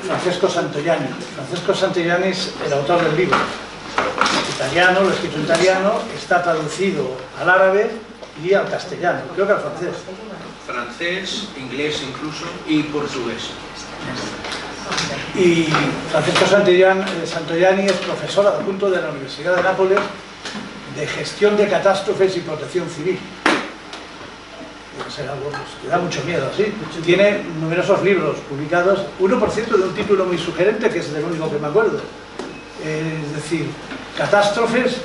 Francesco Santoianni. Francesco Santoianni es el autor del libro. Italiano, lo he escrito en italiano, está traducido al árabe y al castellano, creo que al francés. Francés, inglés incluso, y portugués. Y Francesco Santoianni es profesor adjunto de la Universidad de Nápoles de Gestión de Catástrofes y Protección Civil. Debe ser algo que da mucho miedo, ¿sí? Tiene numerosos libros publicados, uno por cierto de un título muy sugerente, que es del único que me acuerdo. Es decir, catástrofes,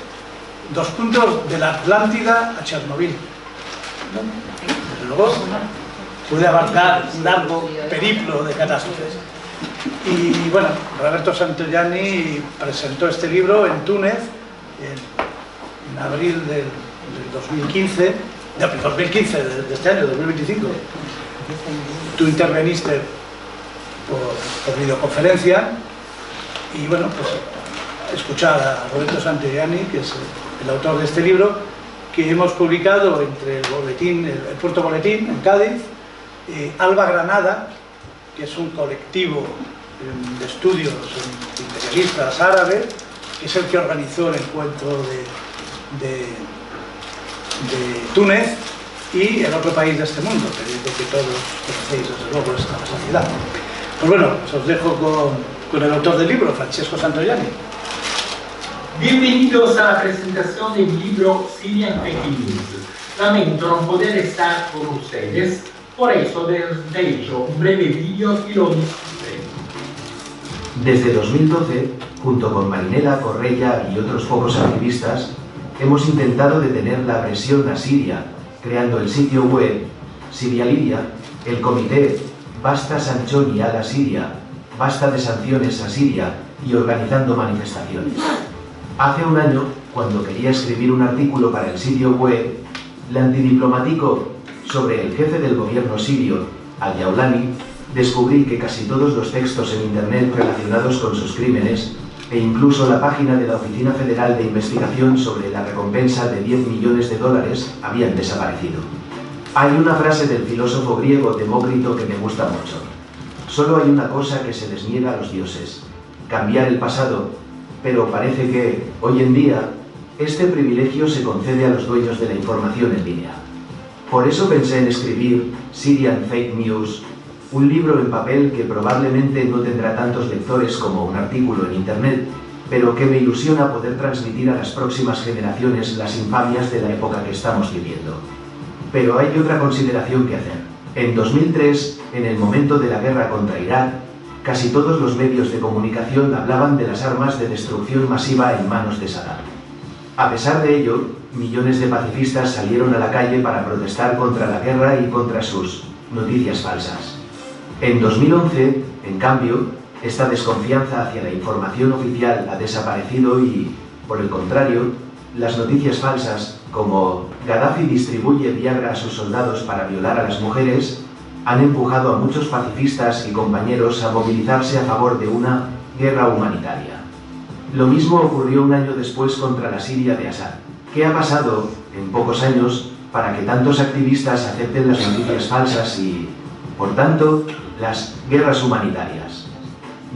de la Atlántida a Chernobyl. Desde luego, puede abarcar un largo periplo de catástrofes. Y bueno, Roberto Santoianni presentó este libro en Túnez en abril del 2015, de este año, 2025. Tú interveniste por videoconferencia y bueno, pues escuchar a Roberto Santoianni, que es el autor de este libro, que hemos publicado entre el Puerto Boletín en Cádiz, Alba Granada, que es un colectivo de estudios imperialistas árabes, que es el que organizó el encuentro de Túnez, y el otro país de este mundo, que todos conocéis desde luego esta sociedad. Pues bueno, os dejo con el autor del libro, Francesco Santoianni. Bienvenidos a la presentación del libro Syrian Fake News. Lamento no poder estar con ustedes, por eso les he hecho un breve vídeo y lo disfruté. Desde 2012, junto con Marinela Correia y otros pocos activistas, hemos intentado detener la agresión a Siria, creando el sitio web Siria Lidia, el comité Basta Sanchoni a la Siria, Basta de Sanciones a Siria y organizando manifestaciones. Hace un año, cuando quería escribir un artículo para el sitio web L'Antidiplomático sobre el jefe del gobierno sirio, al-Yawlani, descubrí que casi todos los textos en internet relacionados con sus crímenes e incluso la página de la Oficina Federal de Investigación sobre la recompensa de $10 millones habían desaparecido. Hay una frase del filósofo griego Demócrito que me gusta mucho. Solo hay una cosa que se les niega a los dioses: cambiar el pasado, pero parece que, hoy en día, este privilegio se concede a los dueños de la información en línea. Por eso pensé en escribir Syrian Fake News, un libro en papel que probablemente no tendrá tantos lectores como un artículo en internet, pero que me ilusiona poder transmitir a las próximas generaciones las infamias de la época que estamos viviendo. Pero hay otra consideración que hacer. En 2003, en el momento de la guerra contra Irak, casi todos los medios de comunicación hablaban de las armas de destrucción masiva en manos de Saddam. A pesar de ello, millones de pacifistas salieron a la calle para protestar contra la guerra y contra sus noticias falsas. En 2011, en cambio, esta desconfianza hacia la información oficial ha desaparecido y, por el contrario, las noticias falsas, como Gaddafi distribuye Viagra a sus soldados para violar a las mujeres, han empujado a muchos pacifistas y compañeros a movilizarse a favor de una guerra humanitaria. Lo mismo ocurrió un año después contra la Siria de Assad. ¿Qué ha pasado en pocos años para que tantos activistas acepten las noticias falsas y, por tanto, las guerras humanitarias?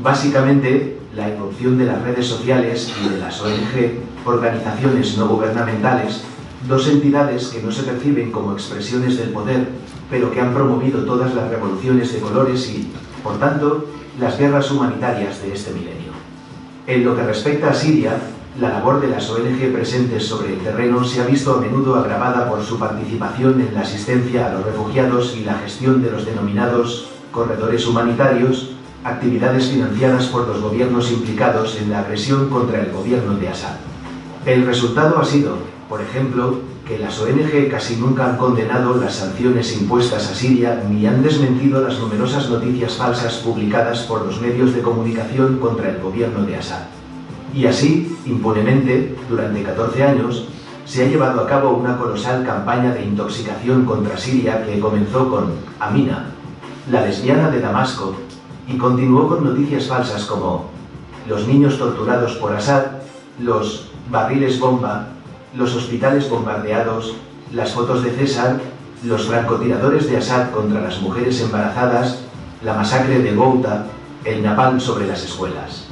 Básicamente, la irrupción de las redes sociales y de las ONG, organizaciones no gubernamentales, dos entidades que no se perciben como expresiones del poder, pero que han promovido todas las revoluciones de colores y, por tanto, las guerras humanitarias de este milenio. En lo que respecta a Siria, la labor de las ONG presentes sobre el terreno se ha visto a menudo agravada por su participación en la asistencia a los refugiados y la gestión de los denominados corredores humanitarios, actividades financiadas por los gobiernos implicados en la agresión contra el gobierno de Assad. El resultado ha sido, por ejemplo, que las ONG casi nunca han condenado las sanciones impuestas a Siria ni han desmentido las numerosas noticias falsas publicadas por los medios de comunicación contra el gobierno de Assad. Y así, impunemente, durante 14 años, se ha llevado a cabo una colosal campaña de intoxicación contra Siria que comenzó con Amina, la lesbiana de Damasco, y continuó con noticias falsas como los niños torturados por Assad, los barriles bomba, los hospitales bombardeados, las fotos de César, los francotiradores de Assad contra las mujeres embarazadas, la masacre de Ghouta, el napalm sobre las escuelas.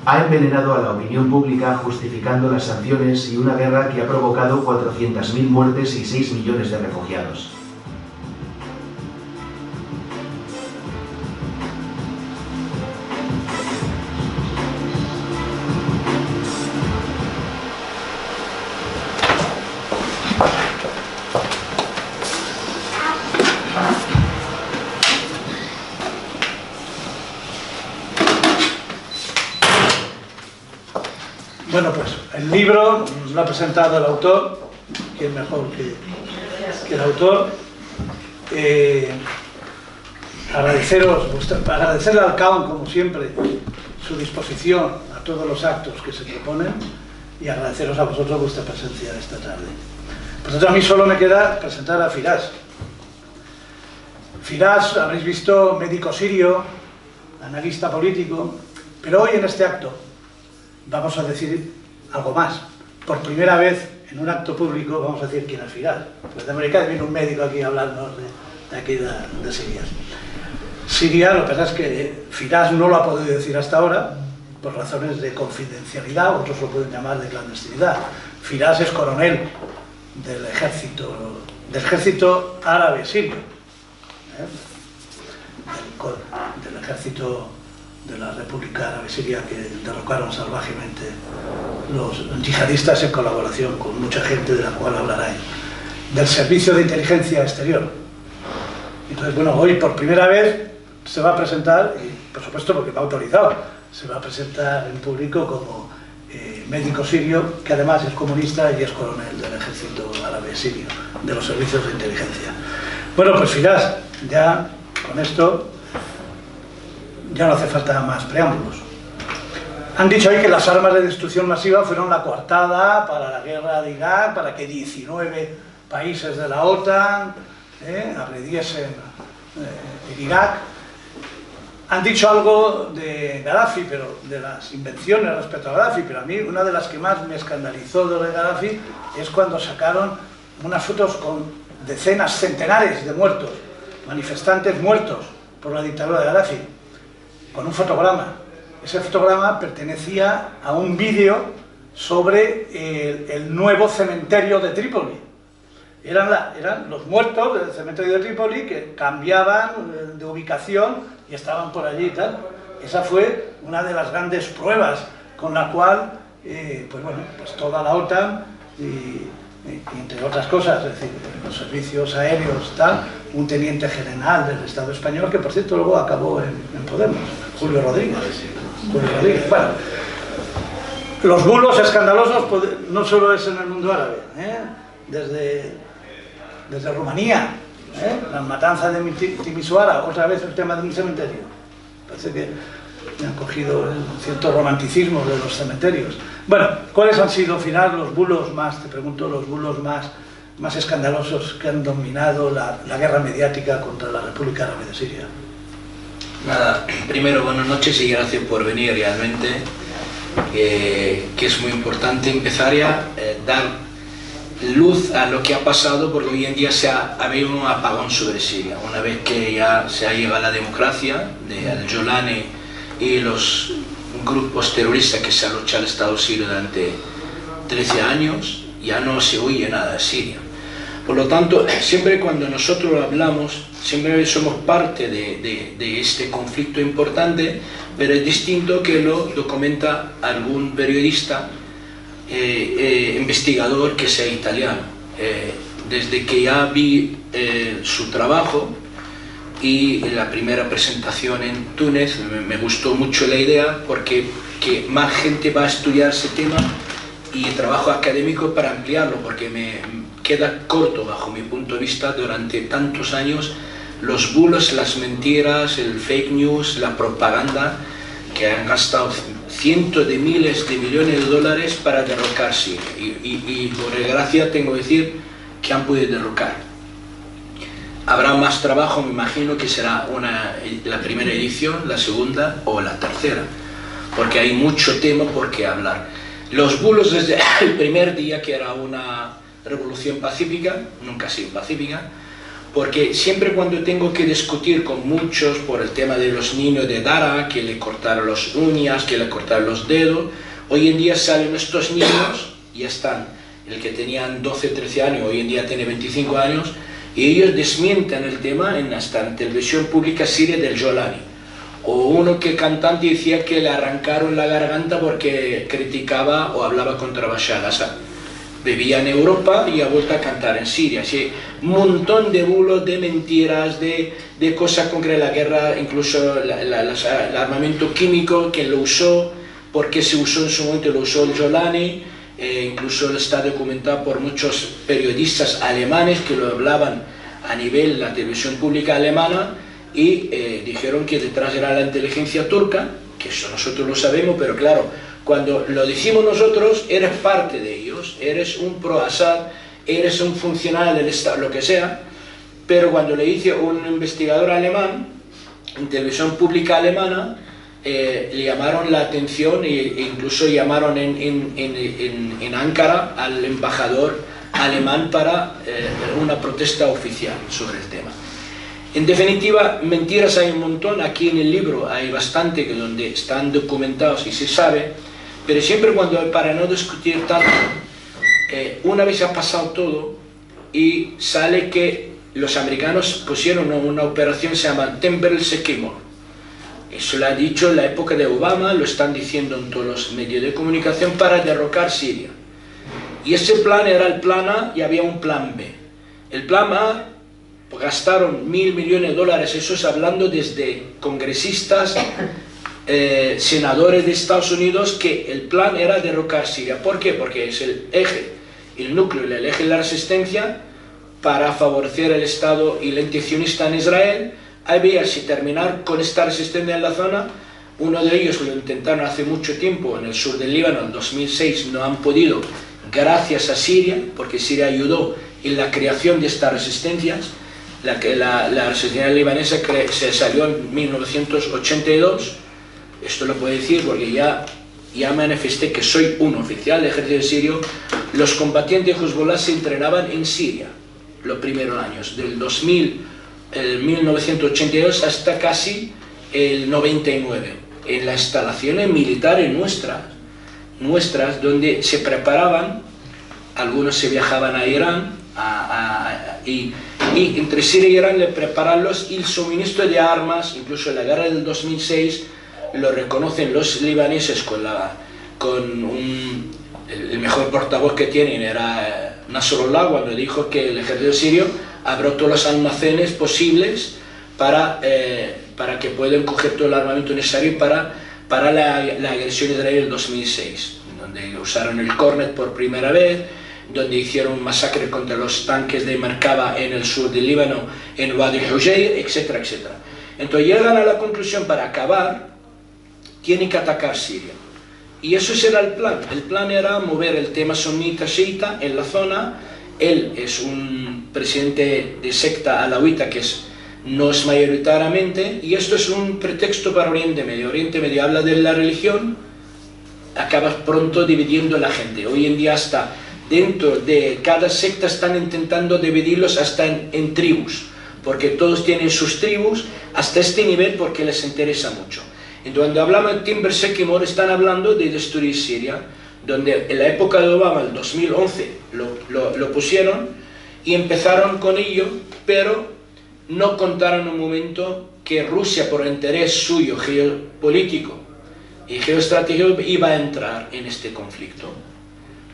Ha envenenado a la opinión pública justificando las sanciones y una guerra que ha provocado 400.000 muertes y 6 millones de refugiados. Bueno, pues el libro lo ha presentado el autor, que es mejor que el autor. Agradecerle al CAUN, como siempre, su disposición a todos los actos que se proponen y agradeceros a vosotros vuestra presencia esta tarde. Por tanto, a mí solo me queda presentar a Firas. Firas, habréis visto, médico sirio, analista político, pero hoy en este acto vamos a decir algo más. Por primera vez en un acto público vamos a decir quién es Firas. Pues de América viene un médico aquí a hablarnos de aquí de Siria. Siria, lo que pasa es que Firas no lo ha podido decir hasta ahora por razones de confidencialidad, otros lo pueden llamar de clandestinidad. Firas es coronel del ejército árabe sirio, del ejército de la República Árabe Siria, que derrocaron salvajemente los yihadistas en colaboración con mucha gente de la cual hablará él, del Servicio de Inteligencia Exterior. Entonces, bueno, hoy por primera vez se va a presentar, y por supuesto porque va autorizado, se va a presentar en público como médico sirio, que además es comunista y es coronel del ejército árabe sirio, de los servicios de inteligencia. Bueno, pues Firas, ya con esto ya no hace falta más preámbulos. Han dicho ahí que las armas de destrucción masiva fueron la coartada para la guerra de Irak, para que 19 países de la OTAN agrediesen Irak. Han dicho algo de Gaddafi, pero de las invenciones respecto a Gaddafi, pero a mí una de las que más me escandalizó de Gaddafi es cuando sacaron unas fotos con decenas, centenares de muertos, manifestantes muertos por la dictadura de Gaddafi, con un fotograma. Ese fotograma pertenecía a un vídeo sobre el nuevo cementerio de Trípoli. Eran los muertos del cementerio de Trípoli que cambiaban de ubicación y estaban por allí y tal. Esa fue una de las grandes pruebas con la cual, pues toda la OTAN y entre otras cosas, es decir, los servicios aéreos, tal, un teniente general del Estado español, que por cierto luego acabó en Podemos, Julio Rodríguez. Bueno, los bulos escandalosos no solo es en el mundo árabe, desde Rumanía, la matanza de Timisoara, otra vez el tema de un cementerio. Parece que han cogido cierto romanticismo de los cementerios. Bueno, ¿cuáles han sido, al final, los bulos más, te pregunto, los bulos más escandalosos que han dominado la guerra mediática contra la República Árabe de Siria? Nada, primero buenas noches y gracias por venir realmente, que es muy importante empezar a dar luz a lo que ha pasado, porque hoy en día ha habido un apagón sobre Siria. Una vez que ya se ha llegado a la democracia de Al-Jolani y los grupos terroristas que se han luchado al Estado sirio durante 13 años, ya no se oye nada de Siria. Por lo tanto, siempre cuando nosotros hablamos, siempre somos parte de este conflicto importante, pero es distinto que lo documenta algún periodista, investigador que sea italiano. Desde que ya vi su trabajo y la primera presentación en Túnez, me gustó mucho la idea, porque que más gente va a estudiar ese tema y trabajo académico para ampliarlo, porque me queda corto bajo mi punto de vista durante tantos años los bulos, las mentiras, el fake news, la propaganda, que han gastado cientos de miles de millones de dólares para derrocar Siria, y por desgracia tengo que decir que han podido derrocar. Habrá más trabajo, me imagino que será la primera edición, la segunda o la tercera, porque hay mucho tema por qué hablar. Los bulos desde el primer día, que era una revolución pacífica, nunca ha sido pacífica, porque siempre cuando tengo que discutir con muchos por el tema de los niños de Dara, que le cortaron las uñas, que le cortaron los dedos, hoy en día salen estos niños, ya están, el que tenían 12, 13 años, hoy en día tiene 25 años, y ellos desmienten el tema hasta en televisión pública siria del Jolani. O uno que cantante decía que le arrancaron la garganta porque criticaba o hablaba contra Bashar al-Assad. Vivía en Europa y ha vuelto a cantar en Siria. Así, un montón de bulos, de mentiras, de cosas contra la guerra, incluso el armamento químico, que lo usó, porque se usó en su momento, lo usó el Jolani, incluso está documentado por muchos periodistas alemanes que lo hablaban a nivel de la televisión pública alemana, y dijeron que detrás era la inteligencia turca, que eso nosotros lo sabemos, pero claro, cuando lo decimos nosotros, eres parte de ellos, eres un pro-Assad, eres un funcionario del Estado, lo que sea, pero cuando le dice un investigador alemán, en televisión pública alemana, le llamaron la atención e incluso llamaron en Ankara al embajador alemán para una protesta oficial sobre el tema. En definitiva, mentiras hay un montón, aquí en el libro hay bastante donde están documentados y se sabe, pero siempre para no discutir tanto, una vez ha pasado todo y sale que los americanos pusieron una operación que se llama Temple Sycamore. Eso lo ha dicho en la época de Obama, lo están diciendo en todos los medios de comunicación, para derrocar Siria. Y ese plan era el plan A y había un plan B. El plan A, gastaron $1.000 millones, eso es hablando desde congresistas, senadores de Estados Unidos, que el plan era derrocar Siria. ¿Por qué? Porque es el eje, el núcleo, el eje de la resistencia para favorecer el Estado sionista en Israel. Había si terminar con esta resistencia en la zona. Uno de ellos lo intentaron hace mucho tiempo en el sur del Líbano, en 2006, no han podido, gracias a Siria, porque Siria ayudó en la creación de estas resistencias. La resistencia libanesa se salió en 1982, esto lo puedo decir porque ya manifesté que soy un oficial del ejército sirio. Los combatientes de Hezbollah se entrenaban en Siria los primeros años, del 1982 hasta casi el 99, en las instalaciones militares nuestras, donde se preparaban, algunos se viajaban a Irán, y entre Siria y Irán le prepararlos, y el suministro de armas, incluso en la guerra del 2006, lo reconocen los libaneses el mejor portavoz que tienen era Nasrallah, cuando dijo que el ejército sirio abrió todos los almacenes posibles para que puedan coger todo el armamento necesario para la agresión israelí del 2006, donde usaron el Cornet por primera vez, donde hicieron un masacre contra los tanques de Merkava en el sur del Líbano, en Wadi al-Hujayr, etcétera, etcétera. Entonces llegan a la conclusión, para acabar, tienen que atacar Siria. Y eso era el plan. El plan era mover el tema sunita chiita en la zona. Él es un presidente de secta alawita que no es mayoritariamente, y esto es un pretexto para Oriente Medio. Oriente Medio habla de la religión, acabas pronto dividiendo a la gente. Hoy en día hasta dentro de cada secta están intentando dividirlos hasta en tribus, porque todos tienen sus tribus hasta este nivel porque les interesa mucho. Entonces, cuando hablamos de Temple Sycamore, están hablando de destruir Siria, donde en la época de Obama, el 2011, lo pusieron y empezaron con ello, pero no contaron un momento que Rusia, por interés suyo geopolítico y geoestratégico, iba a entrar en este conflicto.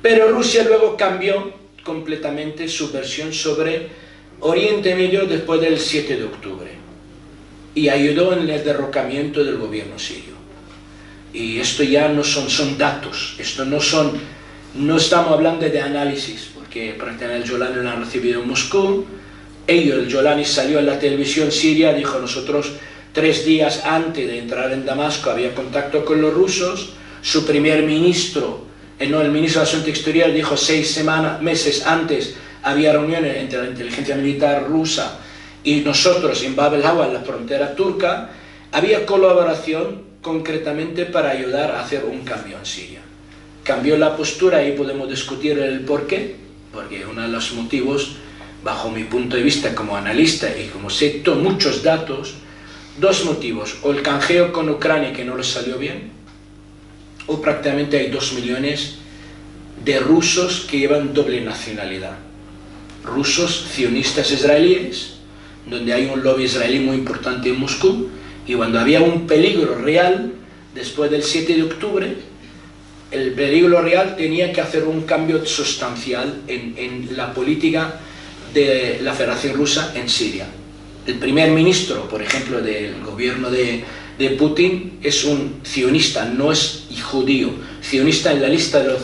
Pero Rusia luego cambió completamente su versión sobre Oriente Medio después del 7 de octubre y ayudó en el derrocamiento del gobierno sirio. Y esto ya no son datos, esto no estamos hablando de análisis, porque prácticamente el Jolani lo han recibido en Moscú. El Jolani salió en la televisión siria, dijo: nosotros 3 días antes de entrar en Damasco había contacto con los rusos. Su primer ministro, el ministro de Asuntos Exteriores, dijo 6 meses antes había reuniones entre la inteligencia militar rusa y nosotros en Bab el-Hawa, en la frontera turca. Había colaboración concretamente para ayudar a hacer un cambio en Siria. Cambió la postura y podemos discutir el porqué, porque uno de los motivos bajo mi punto de vista como analista y como sé muchos datos, dos motivos: o el canjeo con Ucrania, que no les salió bien, o prácticamente hay 2 millones de rusos que llevan doble nacionalidad. Rusos sionistas israelíes, donde hay un lobby israelí muy importante en Moscú, y cuando había un peligro real, después del 7 de octubre, el peligro real tenía que hacer un cambio sustancial en la política de la Federación Rusa en Siria. El primer ministro, por ejemplo, del gobierno de Putin es un sionista, no es judío. Sionista en la lista de los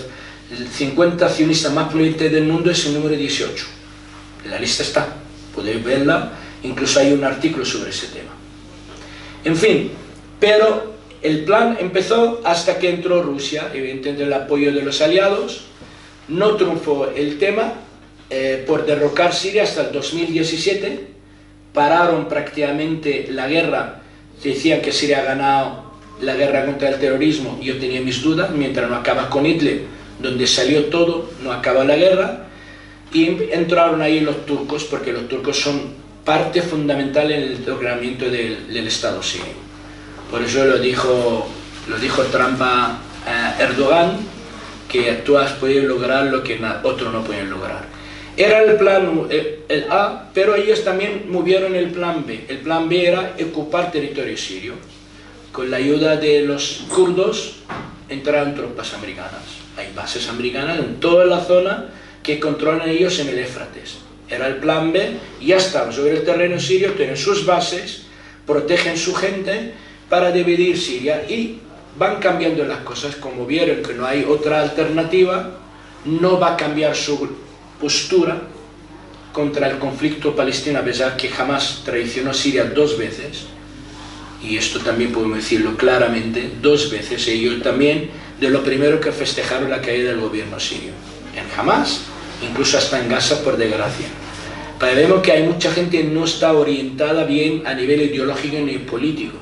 50 sionistas más prominentes del mundo es el número 18. La lista está, podéis verla, incluso hay un artículo sobre ese tema. En fin, pero el plan empezó hasta que entró Rusia, evidentemente el apoyo de los aliados, no triunfó el tema por derrocar Siria hasta el 2017, pararon prácticamente la guerra, decían que Siria ha ganado la guerra contra el terrorismo, yo tenía mis dudas, mientras no acaba con Idlib, donde salió todo, no acaba la guerra, y entraron ahí los turcos, porque los turcos son parte fundamental en el logramiento del Estado sirio. Por eso lo dijo Trump a Erdogan, que tú has podido lograr lo que otros no pueden lograr. Era el plan el A, pero ellos también movieron el plan B. El plan B era ocupar territorio sirio. Con la ayuda de los kurdos entraron tropas americanas. Hay bases americanas en toda la zona que controlan ellos en el Éufrates. Era el plan B, y ya estaban sobre el terreno sirio, tienen sus bases, protegen su gente para dividir Siria, y van cambiando las cosas. Como vieron que no hay otra alternativa, no va a cambiar su postura contra el conflicto palestino, a pesar que jamás traicionó Siria 2 veces, y esto también podemos decirlo claramente, 2 veces. Ellos también de lo primero que festejaron la caída del gobierno sirio, en Hamas, incluso hasta en Gaza, por desgracia. Pero vemos que hay mucha gente que no está orientada bien a nivel ideológico ni político,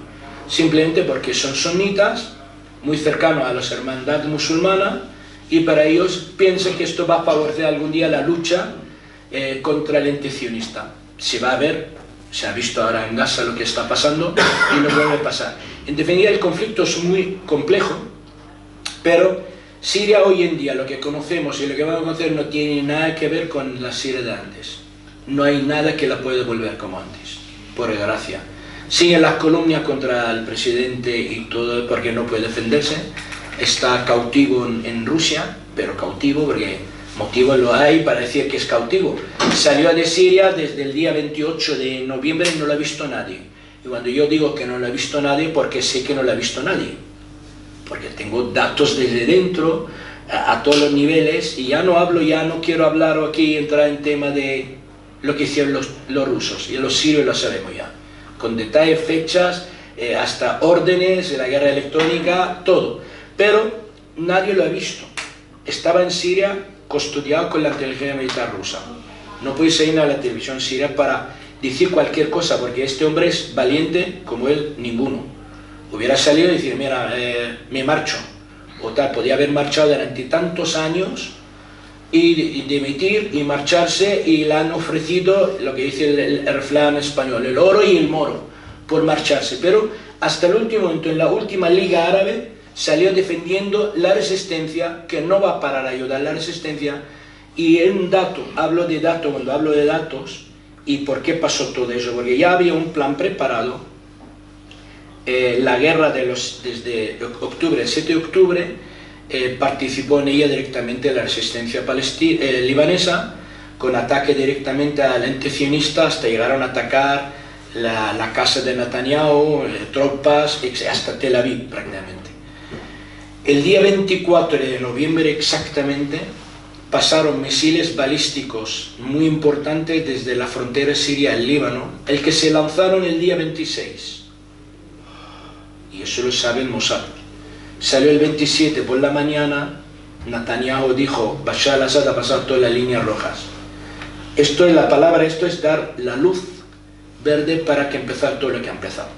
simplemente porque son sunitas, muy cercanos a la hermandad musulmana, y para ellos piensan que esto va a favorecer algún día la lucha contra el ente sionista. Se va a ver, se ha visto ahora en Gaza lo que está pasando, y no vuelve a pasar. En definitiva, el conflicto es muy complejo, pero Siria hoy en día, lo que conocemos y lo que vamos a conocer, no tiene nada que ver con la Siria de antes. No hay nada que la pueda volver como antes, por desgracia. Siguen las calumnias contra el presidente y todo, porque no puede defenderse. Está cautivo en Rusia, pero cautivo porque motivos lo hay para decir que es cautivo. Salió de Siria desde el día 28 de noviembre y no lo ha visto nadie. Y cuando yo digo que no lo ha visto nadie, porque sé que no lo ha visto nadie. Porque tengo datos desde dentro, a todos los niveles, y ya no quiero hablar aquí, entrar en tema de lo que hicieron los rusos, y los sirios lo sabemos ya, con detalles, fechas, hasta órdenes de la guerra electrónica, todo. Pero nadie lo ha visto. Estaba en Siria custodiado con la inteligencia militar rusa. No puede salir a la televisión siria para decir cualquier cosa, porque este hombre es valiente como él, ninguno. Hubiera salido y decir, mira, me marcho, o tal. Podía haber marchado durante tantos años y dimitir y marcharse, y le han ofrecido lo que dice el refrán español, el oro y el moro, por marcharse. Pero hasta el último momento, en la última Liga Árabe, salió defendiendo la resistencia, que no va a parar a ayudar a la resistencia. Y un dato, hablo de datos cuando hablo de datos, y por qué pasó todo eso, porque ya había un plan preparado. La guerra desde octubre, el 7 de octubre, participó en ella directamente la resistencia libanesa, con ataque directamente al ente sionista, hasta llegaron a atacar la casa de Netanyahu, tropas, hasta Tel Aviv prácticamente. El día 24 de noviembre exactamente, pasaron misiles balísticos muy importantes desde la frontera siria al Líbano, el que se lanzaron el día 26. Y eso lo sabe el Mossad. Salió el 27 por la mañana, Netanyahu dijo, Bashar al-Assad ha pasado todas las líneas rojas. Esto es la palabra, esto es dar la luz verde para que empezar todo lo que ha empezado.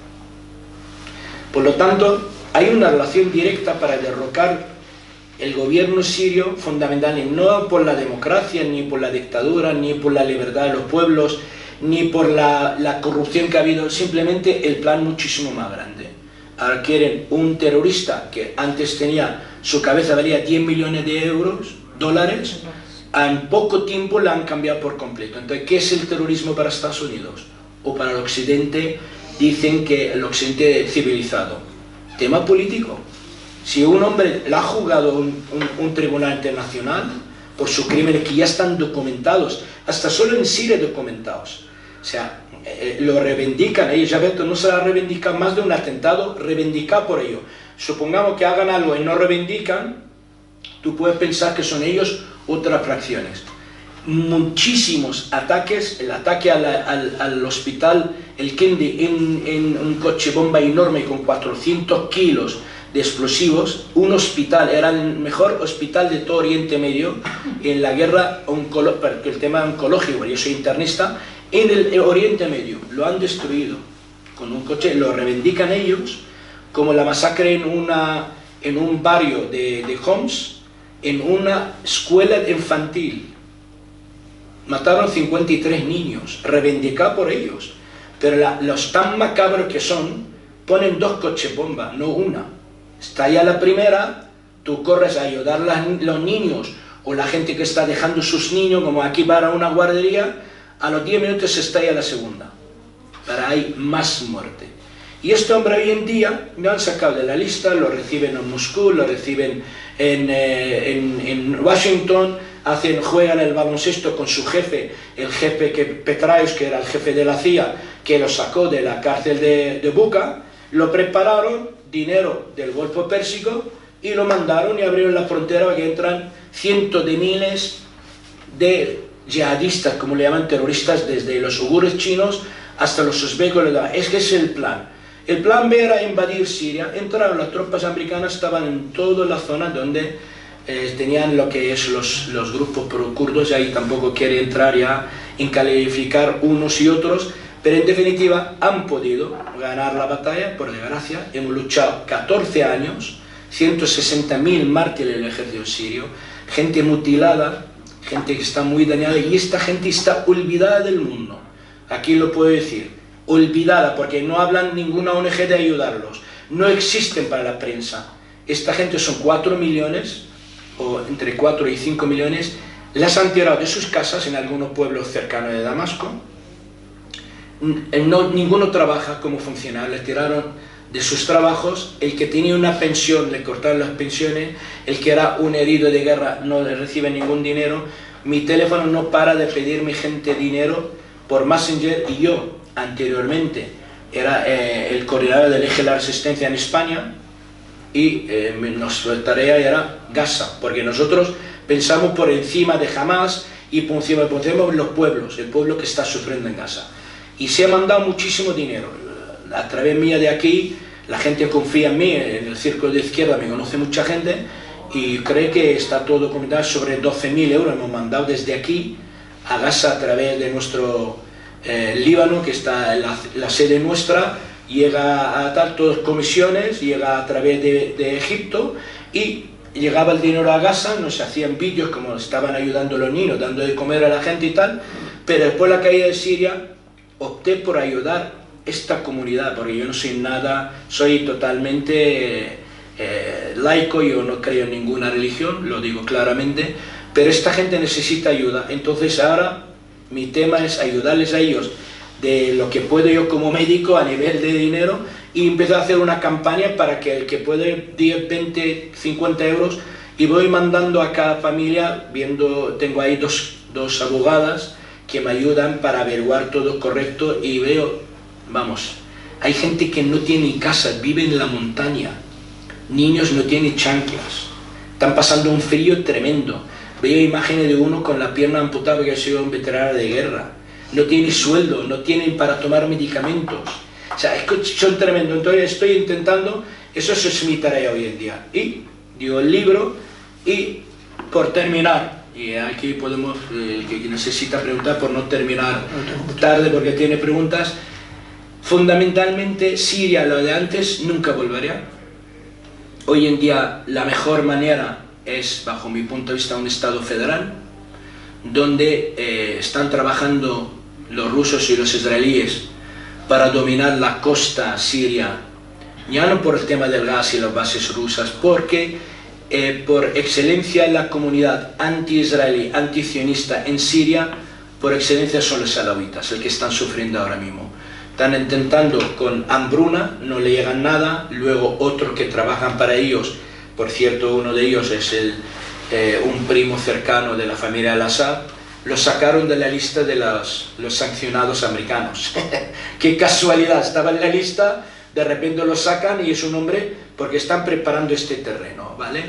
Por lo tanto, hay una relación directa para derrocar el gobierno sirio, fundamental, no por la democracia, ni por la dictadura, ni por la libertad de los pueblos, ni por la corrupción que ha habido, simplemente el plan muchísimo más grande. Ahora quieren un terrorista que antes tenía, su cabeza valía 10 millones de dólares, en poco tiempo la han cambiado por completo. Entonces, ¿qué es el terrorismo para Estados Unidos? O para el Occidente, dicen que el Occidente civilizado. Tema político. Si un hombre le ha juzgado un tribunal internacional por sus crímenes que ya están documentados, hasta solo en Siria documentados, o sea, lo reivindican ellos, ya ves, no se la reivindican más de un atentado, reivindica por ello. Supongamos que hagan algo y no reivindican, tú puedes pensar que son ellos otras fracciones. Muchísimos ataques, el ataque al hospital, el Kendi, en un coche bomba enorme con 400 kilos de explosivos, un hospital, era el mejor hospital de todo Oriente Medio en la guerra, porque el tema oncológico, yo soy internista, en el Oriente Medio, lo han destruido con un coche, lo reivindican ellos, como la masacre en un barrio de Homs, en una escuela infantil, mataron 53 niños, reivindicado por ellos, pero los tan macabros que son, ponen 2 coches bomba, no una. Estalla la primera, tú corres a ayudar a los niños o la gente que está dejando sus niños, como aquí para una guardería, a los 10 minutos se estalla la segunda, para hay más muerte. Y este hombre hoy en día lo han sacado de la lista, lo reciben en Moscú, lo reciben en Washington, juegan el baloncesto con su jefe, el jefe Petraeus, que era el jefe de la CIA, que lo sacó de la cárcel de Bucha, lo prepararon, dinero del Golfo Pérsico, y lo mandaron y abrieron la frontera para que entran cientos de miles de yihadistas, como le llaman, terroristas, desde los uigures chinos hasta los uzbecos. Es que es el plan. El plan B era invadir Siria, entraron las tropas americanas, estaban en toda la zona donde tenían lo que es los grupos pro-kurdos, y ahí tampoco quiere entrar ya en calificar unos y otros, pero en definitiva han podido ganar la batalla, por desgracia. Hemos luchado 14 años, 160.000 mártires del ejército sirio, gente mutilada, gente que está muy dañada, y esta gente está olvidada del mundo. Aquí lo puedo decir, olvidada, porque no hablan ninguna ONG de ayudarlos, no existen para la prensa. Esta gente son 4 millones, o entre 4 y 5 millones, las han tirado de sus casas en algunos pueblos cercanos de Damasco. Ninguno trabaja como funcionario, le tiraron de sus trabajos. El que tenía una pensión, le cortaron las pensiones. El que era un herido de guerra no le recibe ningún dinero. Mi teléfono no para de pedirme gente dinero por Messenger, y yo anteriormente era el coordinador del eje de la resistencia en España, y nuestra tarea era Gaza, porque nosotros pensamos por encima de Hamas y pensamos los pueblos, el pueblo que está sufriendo en Gaza. Y se ha mandado muchísimo dinero. A través mía de aquí, la gente confía en mí, en el círculo de izquierda me conoce mucha gente, y cree que está todo documentado. Sobre 12.000 euros hemos mandado desde aquí a Gaza a través de nuestro Líbano, que está en la sede nuestra, llega a todas comisiones, llega a través de Egipto, y llegaba el dinero a Gaza, nos hacían vídeos como estaban ayudando a los niños, dando de comer a la gente y tal, pero después de la caída de Siria opté por ayudar esta comunidad, porque yo no soy nada, soy totalmente laico, yo no creo en ninguna religión, lo digo claramente, pero esta gente necesita ayuda. Entonces ahora mi tema es ayudarles a ellos de lo que puedo yo como médico a nivel de dinero, y empecé a hacer una campaña para que el que puede 10, 20, 50 euros, y voy mandando a cada familia, tengo ahí dos abogadas que me ayudan para averiguar todo correcto, y veo, vamos, hay gente que no tiene casa, vive en la montaña, niños no tienen chanclas, están pasando un frío tremendo. Veo imágenes de uno con la pierna amputada porque ha sido un veterano de guerra, no tiene sueldo, no tienen para tomar medicamentos, o sea, son tremendos. Entonces estoy intentando, eso es mi tarea hoy en día, y digo el libro. Y por terminar, y aquí podemos, el que necesita preguntar, por no terminar tarde porque tiene preguntas, fundamentalmente Siria, lo de antes, nunca volvería. Hoy en día la mejor manera es, bajo mi punto de vista, un Estado federal, donde están trabajando los rusos y los israelíes para dominar la costa siria, ya no por el tema del gas y las bases rusas, porque por excelencia la comunidad anti-israelí, anti-sionista en Siria, por excelencia son los alawitas, el que están sufriendo ahora mismo. Están intentando con hambruna, no le llegan nada, luego otros que trabajan para ellos, por cierto uno de ellos es un primo cercano de la familia al-Assad, lo sacaron de la lista de los sancionados americanos. Qué casualidad, estaba en la lista, de repente lo sacan y es un hombre porque están preparando este terreno, ¿vale?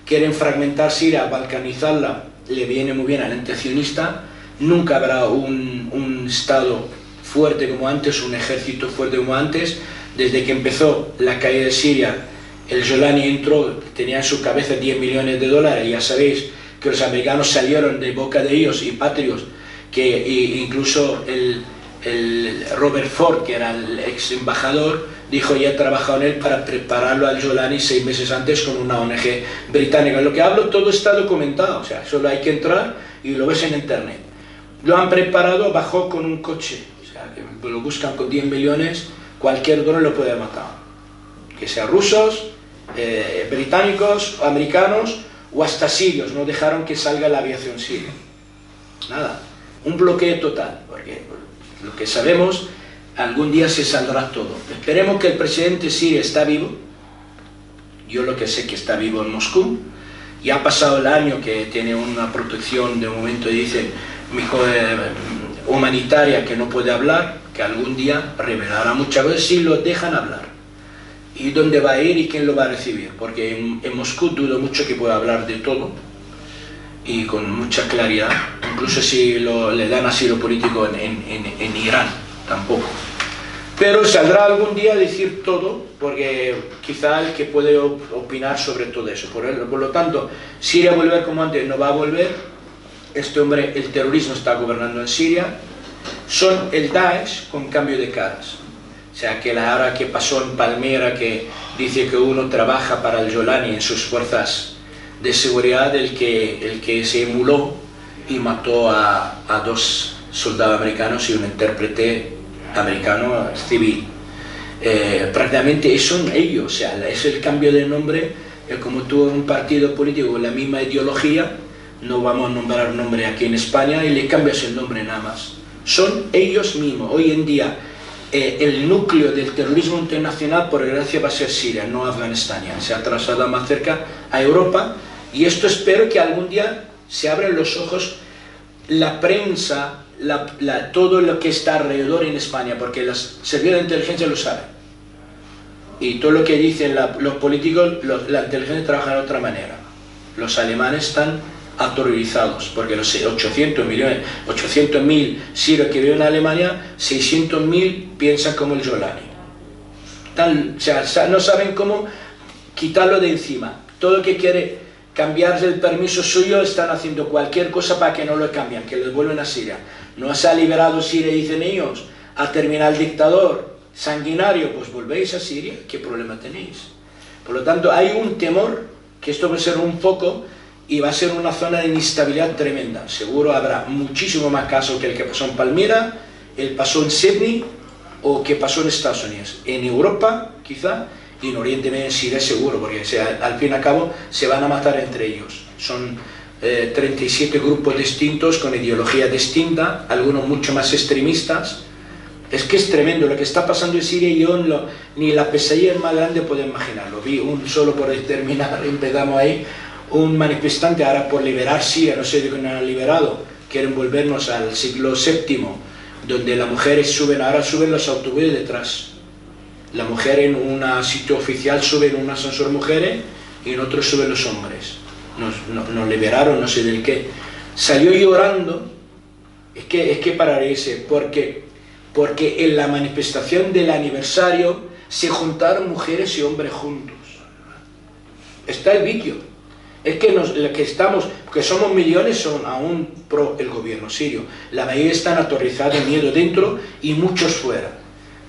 Quieren fragmentar Siria, balcanizarla, le viene muy bien al antisionista, nunca habrá un Estado fuerte como antes, un ejército fuerte como antes. Desde que empezó la caída de Siria, el Jolani entró, tenía en su cabeza 10 millones de dólares, ya sabéis que los americanos salieron de boca de ellos y patrios, que incluso el Robert Ford, que era el ex embajador, dijo ya he trabajado en él para prepararlo al Jolani 6 meses antes con una ONG británica. Lo que hablo todo está documentado, o sea, solo hay que entrar y lo ves en internet. Lo han preparado, bajó con un coche, o sea, que lo buscan con 10 millones, cualquier dron lo puede matar, que sean rusos, británicos, americanos o hasta sirios. No dejaron que salga la aviación siria, nada, un bloqueo total, porque lo que sabemos, algún día se saldrá todo. Esperemos que el presidente sirio está vivo, yo lo que sé que está vivo en Moscú, ya ha pasado el año que tiene una protección de momento, dice, humanitaria, que no puede hablar, que algún día revelará muchas veces si lo dejan hablar. Y dónde va a ir y quién lo va a recibir, porque en Moscú dudo mucho que pueda hablar de todo y con mucha claridad, incluso si le dan asilo político en Irán, tampoco. Pero saldrá algún día a decir todo, porque quizá el que puede opinar sobre todo eso. Por lo tanto, Siria volver como antes no va a volver. Este hombre, el terrorismo está gobernando en Siria. Son el Daesh con cambio de caras. O sea, que la hora que pasó en Palmira, que dice que uno trabaja para el Jolani en sus fuerzas de seguridad, el que se emuló y mató a 2 soldados americanos y un intérprete americano civil. Prácticamente son ellos, o sea, es el cambio de nombre, como tuvo un partido político con la misma ideología, no vamos a nombrar nombre aquí en España y le cambias el nombre nada más. Son ellos mismos. Hoy en día el núcleo del terrorismo internacional, por desgracia, va a ser Siria, no Afganistán. Ya se ha trasladado más cerca a Europa, y esto espero que algún día se abran los ojos la prensa, todo lo que está alrededor en España, porque los servicios de inteligencia lo saben, y todo lo que dicen los políticos, la inteligencia trabaja de otra manera. Los alemanes están aterrorizados porque los 800.000 sirios que viven en Alemania, 600.000 piensan como el Jolani. O sea, no saben cómo quitarlo de encima. Todo el que quiere cambiarse el permiso suyo están haciendo cualquier cosa para que no lo cambien, que lo devuelven a Siria. No se ha liberado Siria, dicen ellos, a terminar el dictador sanguinario, pues volvéis a Siria, ¿qué problema tenéis? Por lo tanto, hay un temor que esto va a ser un foco y va a ser una zona de inestabilidad tremenda. Seguro habrá muchísimo más casos que el que pasó en Palmira, el pasó en Sydney o que pasó en Estados Unidos. En Europa, quizá, y en Oriente Medio, en Siria seguro, porque al fin y al cabo se van a matar entre ellos. Son 37 grupos distintos con ideología distinta, algunos mucho más extremistas. Es que es tremendo lo que está pasando en Siria, y yo ni la pesadilla más grande puedo imaginarlo. Vi solo por terminar, empezamos ahí, un manifestante ahora por liberar Siria, no sé de qué no han liberado, quieren volvernos al siglo VII, donde las mujeres ahora suben los autobuses detrás. La mujer en un sitio oficial sube en un ascensor mujeres y en otro suben los hombres. Nos liberaron, no sé del qué. Salió llorando, es que para reírse, porque en la manifestación del aniversario se juntaron mujeres y hombres juntos. Está el vídeo. Es que que somos millones, son aún pro el gobierno sirio. La mayoría están aterrorizados de miedo dentro y muchos fuera.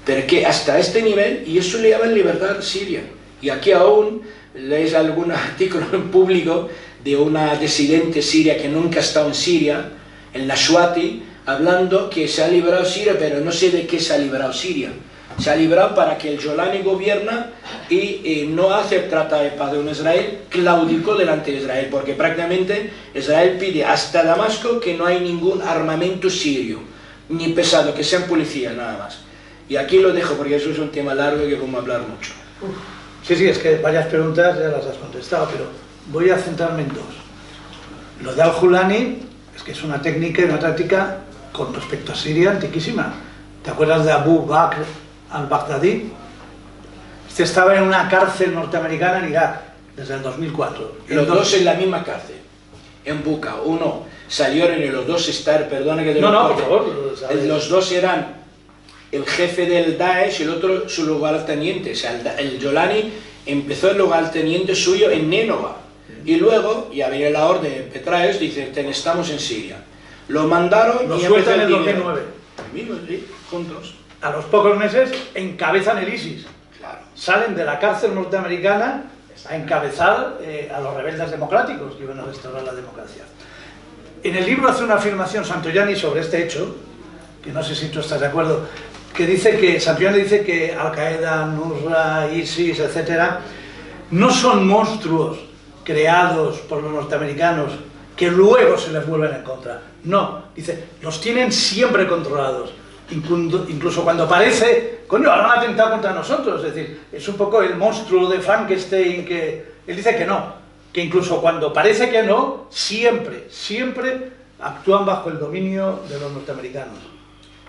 Pero que hasta este nivel, y eso le llaman libertad siria, Y aquí aún lees algún artículo en público de una disidente siria que nunca ha estado en Siria, en Nashwati, hablando que se ha liberado Siria, pero no sé de qué se ha liberado Siria. Se ha librado para que el Jolani gobierna y no hace el tratado de paz con Israel, claudicó delante de Israel, porque prácticamente Israel pide hasta Damasco que no hay ningún armamento sirio, ni pesado, que sean policías nada más. Y aquí lo dejo porque eso es un tema largo y que vamos a hablar mucho. Sí, sí, es que varias preguntas ya las has contestado, pero voy a centrarme en dos. Lo de Al-Julani es que es una técnica y una táctica con respecto a Siria antiquísima. ¿Te acuerdas de Abu Bakr al-Baghdadi? Este estaba en una cárcel norteamericana en Irak desde el 2004. Los dos en la misma cárcel, en Buca. Uno salieron y los dos estar, perdona que te lo No, corte. por favor. Los dos eran el jefe del Daesh y el otro su lugarteniente. O sea, el Jolani empezó el lugarteniente suyo en Nénova. Y luego, ya viene la orden de Petraeus, dice, estamos en Siria. Lo mandaron Lo y sueltan en el empezó dinero. 2009. Mismos, sí, juntos. A los pocos meses encabezan el ISIS. Claro. Salen de la cárcel norteamericana a encabezar a los rebeldes democráticos que iban a restaurar la democracia. En el libro hace una afirmación Santoyani sobre este hecho, que no sé si tú estás de acuerdo, que dice que Santoyani dice que Al-Qaeda, Nusra, ISIS, etcétera, no son monstruos creados por los norteamericanos que luego se les vuelven en contra. No, dice, los tienen siempre controlados. Incluso cuando parece, coño, ahora han atentado contra nosotros, es decir, es un poco el monstruo de Frankenstein que él dice que no, que incluso cuando parece que no, siempre actúan bajo el dominio de los norteamericanos.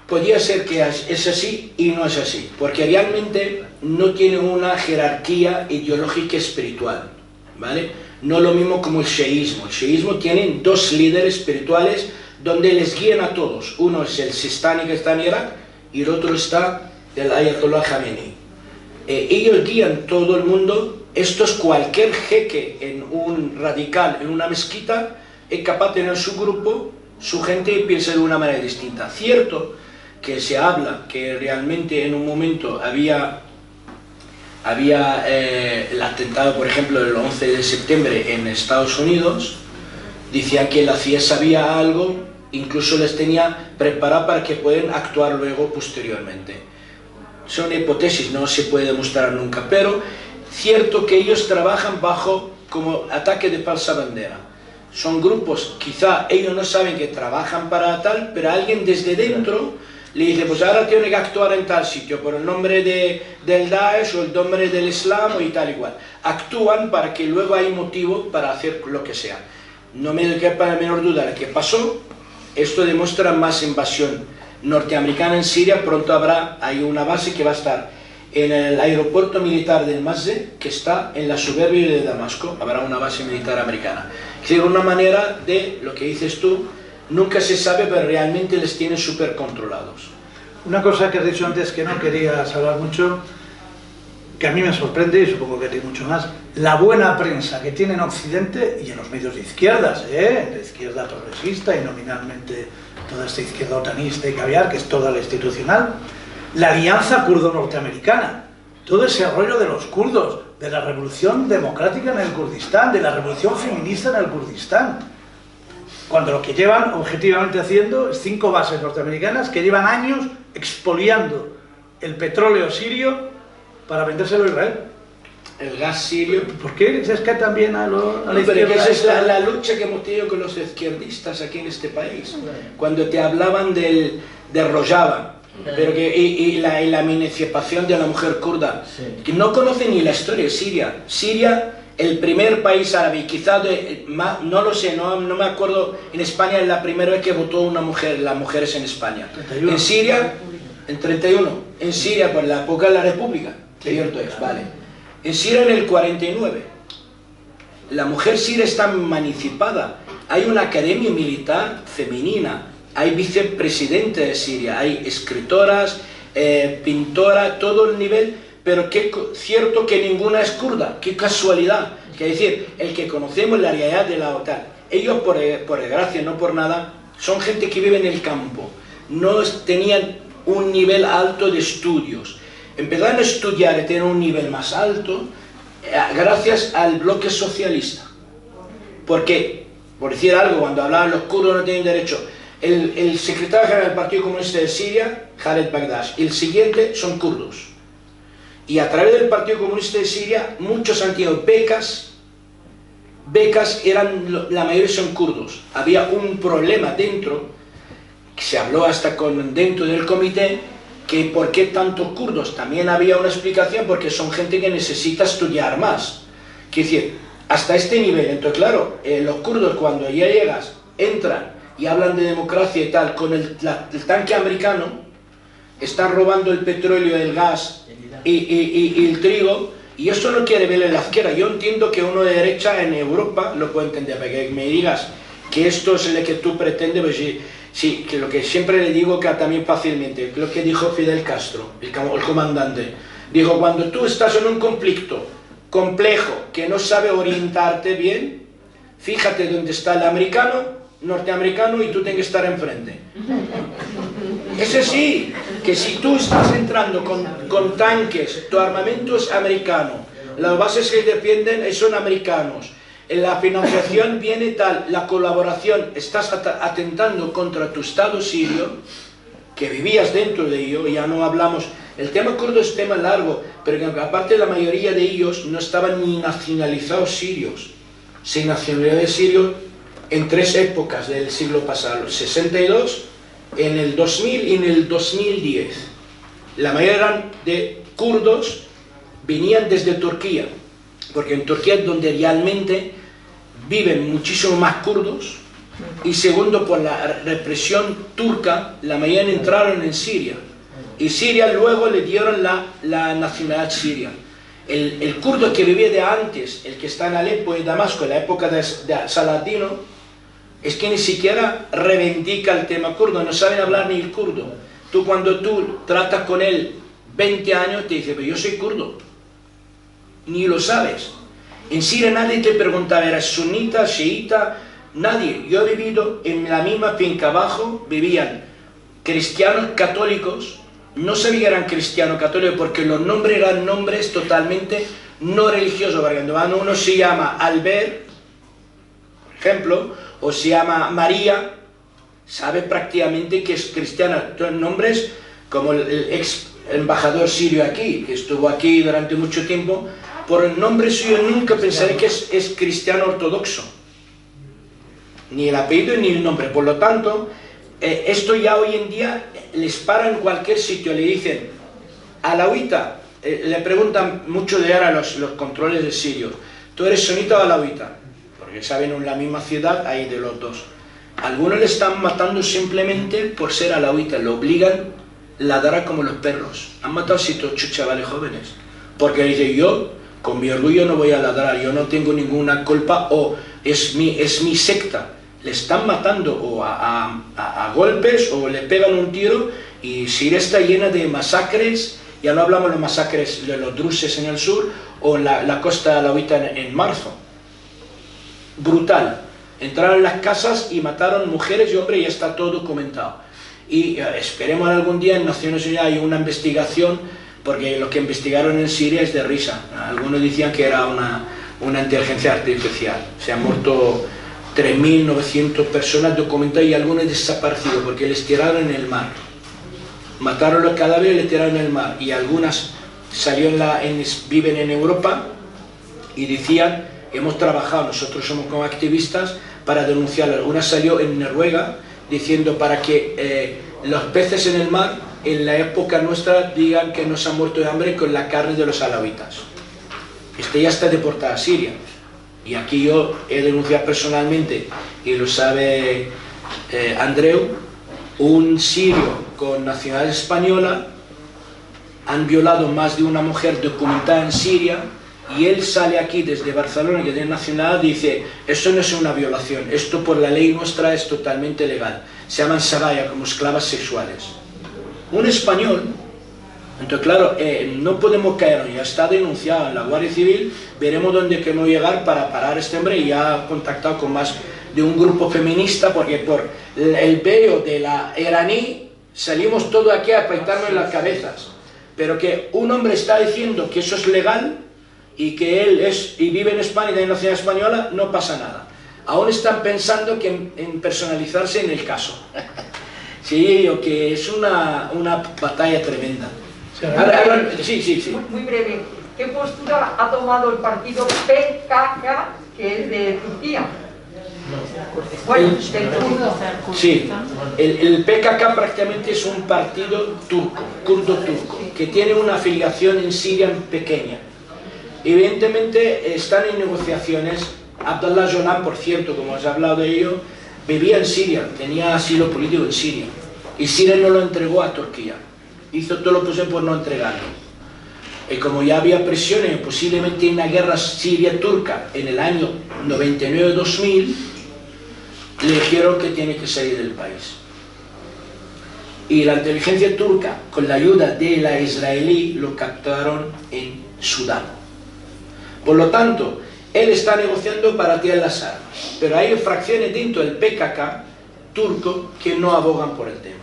Podría ser que es así y no es así, porque realmente no tiene una jerarquía ideológica espiritual, ¿vale? No lo mismo como el chiismo. El chiismo tiene dos líderes espirituales donde les guían a todos. Uno es el Sistani que está en Irak y el otro está el Ayatollah Khamenei. Ellos guían todo el mundo. Esto es cualquier jeque en un radical, en una mezquita, es capaz de tener su grupo, su gente y piensa de una manera distinta. Cierto que se habla que realmente en un momento había el atentado, por ejemplo, del 11 de septiembre en Estados Unidos, decían que la CIA sabía algo, incluso les tenía preparado para que puedan actuar luego posteriormente. Son hipótesis, no se puede demostrar nunca, pero cierto que ellos trabajan bajo como ataque de falsa bandera. Son grupos, quizá ellos no saben que trabajan para tal, pero alguien desde dentro le dice, pues ahora tiene que actuar en tal sitio, por el nombre del Daesh o el nombre del Islam y tal y cual. Actúan para que luego hay motivo para hacer lo que sea. No me quepa la menor duda de que pasó. Esto demuestra más invasión norteamericana en Siria. Pronto hay una base que va a estar en el aeropuerto militar del Masre, que está en la suburbia de Damasco. Habrá una base militar americana. Es decir, una manera de, lo que dices tú, nunca se sabe, pero realmente les tienen súper controlados. Una cosa que has dicho antes que no querías hablar mucho, que a mí me sorprende y supongo que a ti mucho más, la buena prensa que tiene en Occidente y en los medios de izquierdas, de izquierda progresista y nominalmente toda esta izquierda otanista y caviar, que es toda la institucional, la alianza kurdo-norteamericana, todo ese rollo de los kurdos, de la revolución democrática en el Kurdistán, de la revolución feminista en el Kurdistán, cuando lo que llevan objetivamente haciendo es 5 bases norteamericanas que llevan años expoliando el petróleo sirio para vendérselo a Israel. El gas sirio. ¿Por qué se escapa también a la Pero izquierda? esa es la lucha que hemos tenido con los izquierdistas aquí en este país. Cuando te hablaban de Rojava, pero y la emancipación de la mujer kurda, que no conocen ni la historia de Siria. Siria, el primer país árabe, quizás no lo sé, no me acuerdo, en España es la primera vez que votó una mujer, las mujeres en España. 31. En Siria, en 31. En Siria, por la época de la República, cierto es, vale. En Siria en el 49. La mujer siria está emancipada. Hay una academia militar femenina. Hay vicepresidente de Siria. Hay escritoras, pintoras, todo el nivel. Pero cierto que ninguna es kurda. Qué casualidad. Que decir, el que conocemos la realidad de la OTAN. Ellos, por desgracia, no por nada, son gente que vive en el campo. No tenían un nivel alto de estudios. Empezaron a estudiar y tener un nivel más alto gracias al bloque socialista. Porque, por decir algo, cuando hablaban los kurdos no tienen derecho, el secretario general del Partido Comunista de Siria, Khaled Bagdash, y el siguiente son kurdos. Y a través del Partido Comunista de Siria, muchos han tenido becas, la mayoría son kurdos. Había un problema dentro, que se habló hasta dentro del comité, que por qué tantos kurdos. También había una explicación, porque son gente que necesita estudiar más. Quiere decir, hasta este nivel. Entonces, claro, los kurdos cuando ya llegas, entran y hablan de democracia y tal, con el tanque americano, están robando el petróleo, el gas y el trigo. Y eso no quiere ver en la izquierda. Yo entiendo que uno de derecha en Europa lo puede entender, porque me digas que esto es lo que tú pretendes, pues sí, que lo que siempre le digo que también fácilmente, lo que dijo Fidel Castro, el comandante, dijo, cuando tú estás en un conflicto complejo, que no sabe orientarte bien, fíjate dónde está el americano, norteamericano, y tú tienes que estar enfrente. Ese sí, que si tú estás entrando con tanques, tu armamento es americano, las bases que defienden son americanos, la financiación viene tal, la colaboración, estás atentando contra tu Estado sirio, que vivías dentro de ello, ya no hablamos, el tema kurdo es tema largo, pero aparte la mayoría de ellos no estaban ni nacionalizados sirios, se nacionalizaron sirios en 3 épocas del siglo pasado, el 62, en el 2000 y en el 2010. La mayoría eran de kurdos, venían desde Turquía, porque en Turquía es donde realmente viven muchísimo más kurdos, y segundo, por la represión turca, la mayoría entraron en Siria, y Siria luego le dieron la nacionalidad siria. El kurdo que vivía de antes, el que está en Alepo y Damasco, en la época de Saladino, es que ni siquiera reivindica el tema kurdo, no saben hablar ni el kurdo. Cuando tú tratas con él 20 años, te dice, pero yo soy kurdo. Ni lo sabes. En Siria nadie te preguntaba, ¿eras sunita, chiita? Nadie. Yo he vivido en la misma finca abajo, vivían cristianos católicos, no sabía que eran cristianos católicos porque los nombres eran nombres totalmente no religiosos. Cuando uno se llama Albert, por ejemplo, o se llama María, sabe prácticamente que es cristiana. Entonces, nombres como el ex embajador sirio aquí, que estuvo aquí durante mucho tiempo, por el nombre suyo nunca pensaré que es cristiano ortodoxo, ni el apellido ni el nombre. Por lo tanto, esto ya hoy en día les para en cualquier sitio, le dicen alawita, le preguntan mucho de ahora los controles de sirios, ¿tú eres sunita o alawita? Porque saben, en la misma ciudad hay de los dos. Algunos le están matando simplemente por ser alawita, lo obligan a ladrar como los perros. Han matado a 7 o 8 chavales jóvenes, porque dice, yo con mi orgullo no voy a ladrar, yo no tengo ninguna culpa, o es mi secta. Le están matando o a golpes, o le pegan un tiro, y Siria está llena de masacres. Ya no hablamos de los masacres de los druses en el sur, o la costa alawita en marzo. Brutal. Entraron en las casas y mataron mujeres y hombres, y ya está todo documentado. Y esperemos algún día en Naciones Unidas hay una investigación, porque lo que investigaron en Siria es de risa. Algunos decían que era una inteligencia artificial. Se han muerto 3.900 personas documentadas y algunos desaparecidos porque les tiraron en el mar. Mataron los cadáveres y les tiraron en el mar. Y algunas viven en Europa y decían, hemos trabajado, nosotros somos como activistas para denunciarlas. Una salió en Noruega diciendo para que los peces en el mar en la época nuestra digan que no se han muerto de hambre con la carne de los alawitas. Ya está deportada a Siria. Y aquí yo he denunciado personalmente, y lo sabe Andreu, un sirio con nacionalidad española, han violado más de una mujer documentada en Siria, y él sale aquí desde Barcelona, que tiene nacionalidad, dice, eso no es una violación, esto por la ley nuestra es totalmente legal. Se llaman sabaya, como esclavas sexuales. Un español. Entonces, claro, no podemos caer, ya está denunciado en la Guardia Civil, veremos dónde queremos llegar para parar a este hombre, y ya he contactado con más de un grupo feminista, porque por el veo de la iraní salimos todos aquí a afeitarnos las cabezas, pero que un hombre está diciendo que eso es legal, y que él vive en España y tiene nacionalidad española, no pasa nada. Aún están pensando en personalizarse en el caso. Sí, o que es una batalla tremenda. Sí. Muy breve. ¿Qué postura ha tomado el partido PKK, que es de Turquía? Bueno, del kurdo. Sí, el PKK prácticamente es un partido turco, kurdo turco, que tiene una afiliación en Siria pequeña. Evidentemente están en negociaciones. Abdullah Öcalan, por cierto, como has hablado de ello, vivía en Siria, tenía asilo político en Siria, y Siria no lo entregó a Turquía, hizo todo lo posible por no entregarlo. Y como ya había presiones, posiblemente en una guerra siria-turca en el año 99-2000, le dijeron que tiene que salir del país. Y la inteligencia turca, con la ayuda de la israelí, lo capturaron en Sudán. Por lo tanto, él está negociando para tirar las armas, pero hay fracciones dentro del PKK turco que no abogan por el tema.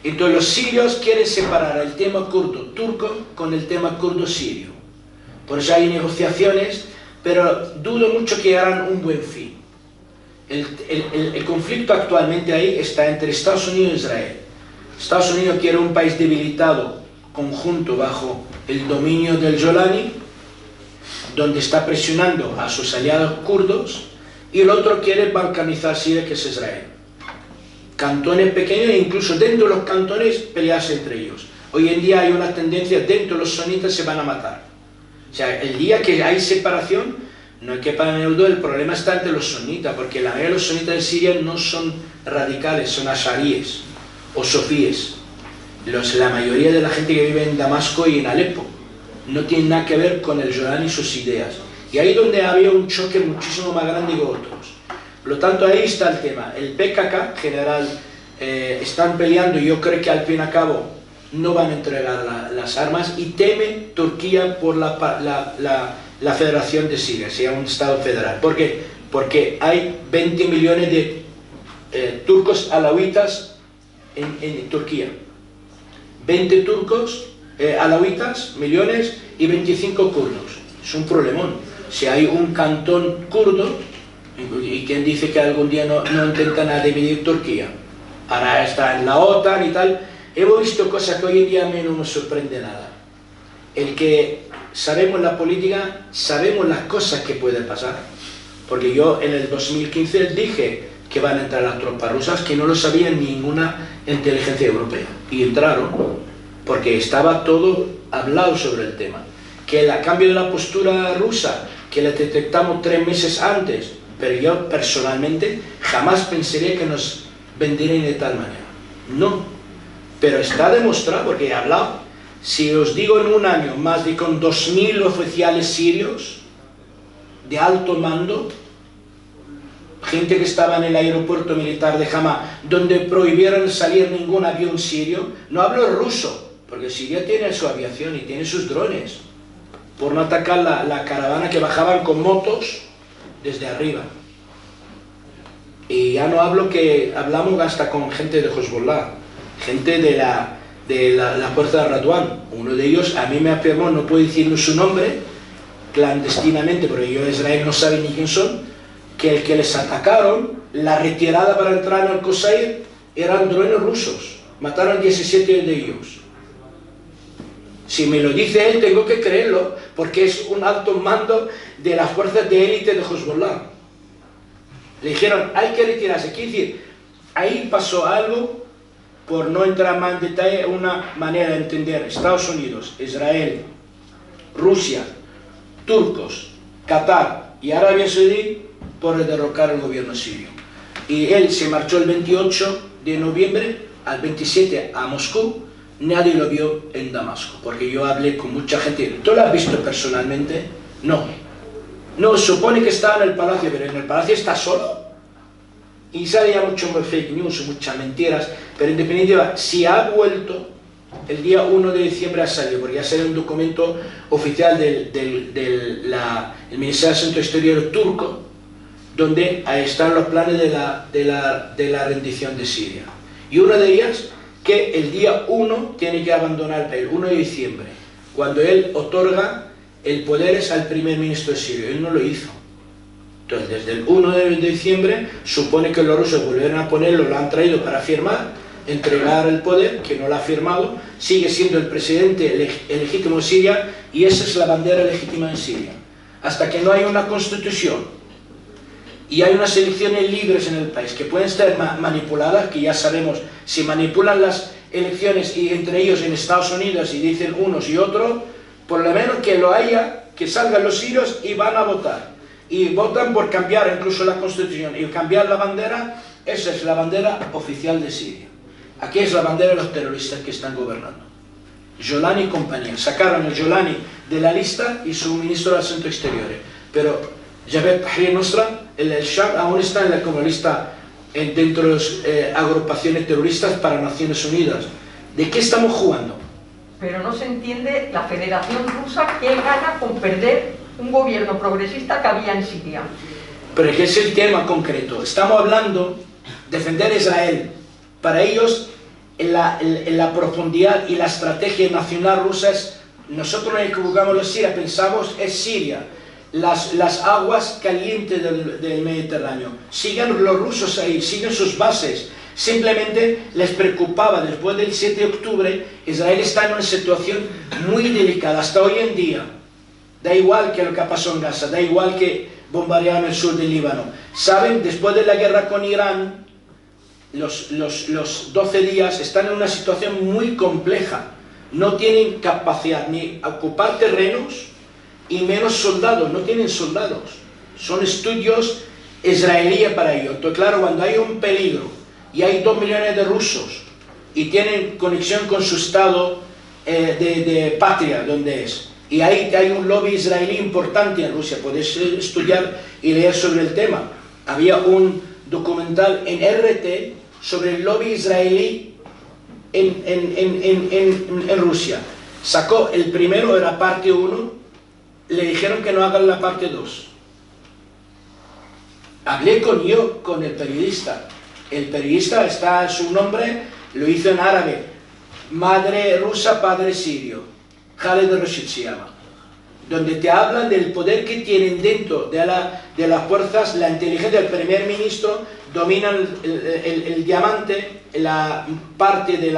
Entonces los sirios quieren separar el tema kurdo turco con el tema kurdo sirio. Por eso hay negociaciones, pero dudo mucho que harán un buen fin. El conflicto actualmente ahí está entre Estados Unidos e Israel. Estados Unidos quiere un país debilitado, conjunto, bajo el dominio del Golani, donde está presionando a sus aliados kurdos, y el otro quiere balcanizar Siria, que es Israel. Cantones pequeños e incluso dentro de los cantones pelearse entre ellos. Hoy en día hay una tendencia, dentro de los sunitas se van a matar. O sea, el día que hay separación, no hay que parar en el problema está entre los sunitas, porque la mayoría de los sunitas de Siria no son radicales, son asharíes o sofíes. La mayoría de la gente que vive en Damasco y en Alepo no tiene nada que ver con el Golani y sus ideas. Y ahí donde había un choque muchísimo más grande que otros. Por lo tanto, ahí está el tema. El PKK, general, están peleando y yo creo que al fin y al cabo no van a entregar las armas, y teme Turquía por la Federación de Siria, sea un Estado federal. ¿Por qué? Porque hay 20 millones de turcos alawitas en Turquía. 20 turcos alawitas, millones, y 25 kurdos. Es un problemón. Si hay un cantón kurdo, y quien dice que algún día no intentan a dividir Turquía, ahora está en la OTAN y tal. Hemos visto cosas que hoy en día a mí no me sorprende nada. El que sabemos la política, sabemos las cosas que pueden pasar, porque yo en el 2015 dije que van a entrar las tropas rusas, que no lo sabía ninguna inteligencia europea, y entraron, porque estaba todo hablado sobre el tema. Que el cambio de la postura rusa, que la detectamos 3 meses antes, pero yo personalmente jamás pensaría que nos venderían de tal manera. No, pero está demostrado, porque he hablado. Si os digo en un año, más de con 2000 oficiales sirios de alto mando, gente que estaba en el aeropuerto militar de Hama, donde prohibieron salir ningún avión sirio. No hablo ruso, porque Siria tiene su aviación y tiene sus drones, por no atacar la caravana que bajaban con motos desde arriba. Y ya no hablo que hablamos hasta con gente de Hezbollah, gente de la fuerza de Radwan. Uno de ellos a mí me afirmó, no puedo decir su nombre, clandestinamente, porque yo Israel no sabe ni quién son, que el que les atacaron, la retirada para entrar en Al-Qusayr, eran drones rusos. Mataron 17 de ellos. Si me lo dice él, tengo que creerlo, porque es un alto mando de las fuerzas de élite de Hezbollah. Le dijeron, hay que retirarse. Quiere decir, ahí pasó algo, por no entrar más en detalle, una manera de entender Estados Unidos, Israel, Rusia, turcos, Qatar y Arabia Saudí por derrocar al gobierno sirio. Y él se marchó el 28 de noviembre, al 27 a Moscú. Nadie lo vio en Damasco, porque yo hablé con mucha gente. ¿Tú lo has visto personalmente? No. No, supone que estaba en el palacio, pero en el palacio está solo. Y sale ya mucho fake news, muchas mentiras, pero en definitiva, si ha vuelto, el día 1 de diciembre ha salido, porque ya salió un documento oficial del Ministerio de Asuntos Exteriores turco, donde ahí están los planes de la rendición de Siria. Y una de ellas, que el día 1 tiene que abandonar el país, 1 de diciembre, cuando él otorga el poder es al primer ministro de Siria. Él no lo hizo. Entonces, desde el 1 de diciembre, supone que los rusos volvieron a ponerlo, lo han traído para firmar, entregar el poder, que no lo ha firmado, sigue siendo el presidente legítimo de Siria, y esa es la bandera legítima en Siria. Hasta que no haya una constitución y hay unas elecciones libres en el país que pueden estar manipuladas, que ya sabemos, si manipulan las elecciones y entre ellos en Estados Unidos y dicen unos y otros, por lo menos que lo haya, que salgan los sirios y van a votar. Y votan por cambiar incluso la constitución y cambiar la bandera. Esa es la bandera oficial de Siria. Aquí es la bandera de los terroristas que están gobernando. Jolani y compañía. Sacaron el Jolani de la lista y su ministro de Asuntos Exteriores. Pero Jabhat Tahrir Nusra, el Sham, aún está en la lista dentro de las agrupaciones terroristas para Naciones Unidas. ¿De qué estamos jugando? Pero no se entiende la Federación Rusa qué gana con perder un gobierno progresista que había en Siria. Pero ¿qué es el tema concreto? Estamos hablando de defender a Israel. Para ellos, en la profundidad y la estrategia nacional rusa es, nosotros nos equivocamos los sirios, pensamos es Siria, las aguas calientes del Mediterráneo. Sigan los rusos ahí, sigan sus bases. Simplemente les preocupaba, después del 7 de octubre, Israel está en una situación muy delicada, hasta hoy en día. Da igual que lo que pasó en Gaza, da igual que bombardearon el sur del Líbano. Saben, después de la guerra con Irán, los 12 días están en una situación muy compleja. No tienen capacidad ni ocupar terrenos y menos soldados, no tienen soldados. Son estudios israelíes para ello. Entonces, claro, cuando hay un peligro y hay 2 millones de rusos y tienen conexión con su estado de patria, donde es, y hay un lobby israelí importante en Rusia, podéis estudiar y leer sobre el tema. Había un documental en RT sobre el lobby israelí en Rusia. Sacó el primero de la parte 1, le dijeron que no hagan la parte 2. Hablé con el periodista. El periodista, está su nombre, lo hizo en árabe. Madre rusa, padre sirio. Khaled Rashid se llama, donde te hablan del poder que tienen dentro de las fuerzas, la inteligencia del primer ministro, dominan el diamante, la parte de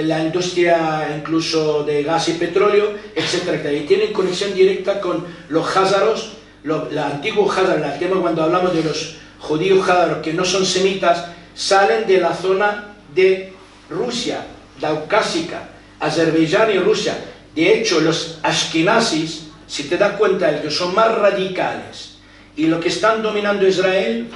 la industria incluso de gas y petróleo, etc. Y tienen conexión directa con los házaros, la antigua házara, el tema cuando hablamos de los judíos házaros que no son semitas, salen de la zona de Rusia, caucásica, Azerbaiyán y Rusia. De hecho, los ashkenazis, si te das cuenta, los que son más radicales y los que están dominando Israel,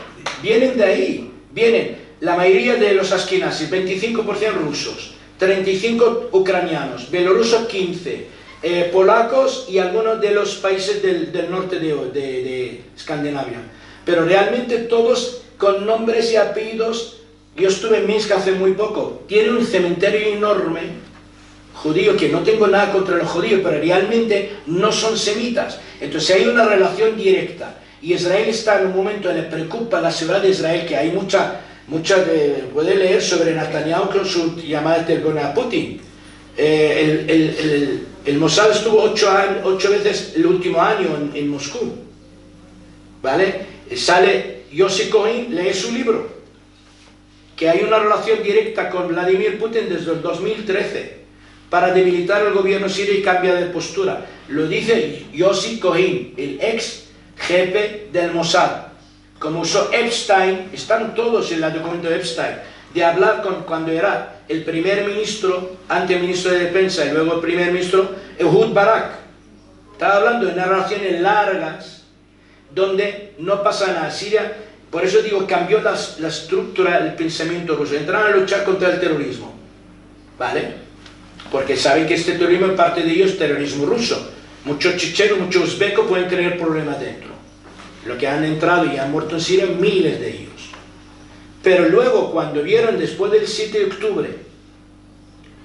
vienen de ahí. Vienen la mayoría de los ashkenazis, 25% rusos, 35% ucranianos, bielorrusos 15%, polacos y algunos de los países del norte de Escandinavia. Pero realmente todos con nombres y apellidos. Yo estuve en Minsk hace muy poco. Tiene un cementerio enorme judío, que no tengo nada contra los judíos, pero realmente no son semitas. Entonces hay una relación directa. Y Israel está en un momento, le preocupa la seguridad de Israel, que hay mucha puede leer sobre Netanyahu con su llamada telefónica a Putin. El Mossad estuvo 8 veces el último año en Moscú. ¿Vale? Sale Yossi Cohen, lee su libro, que hay una relación directa con Vladimir Putin desde el 2013 para debilitar el gobierno sirio y cambiar de postura. Lo dice Yossi Cohen, el ex jefe del Mossad. Como usó Epstein, están todos en el documento de Epstein, de hablar cuando era el primer ministro, antes ministro de Defensa y luego el primer ministro, Ehud Barak. Estaba hablando de unas relaciones largas, donde no pasa nada. Siria, por eso digo, cambió la estructura del pensamiento ruso. Entraron a luchar contra el terrorismo, ¿vale? Porque saben que este terrorismo, en parte de ellos, es terrorismo ruso. Muchos chechenos, muchos uzbecos pueden tener problemas dentro. Lo que han entrado y han muerto en Siria, miles de ellos. Pero luego, cuando vieron después del 7 de octubre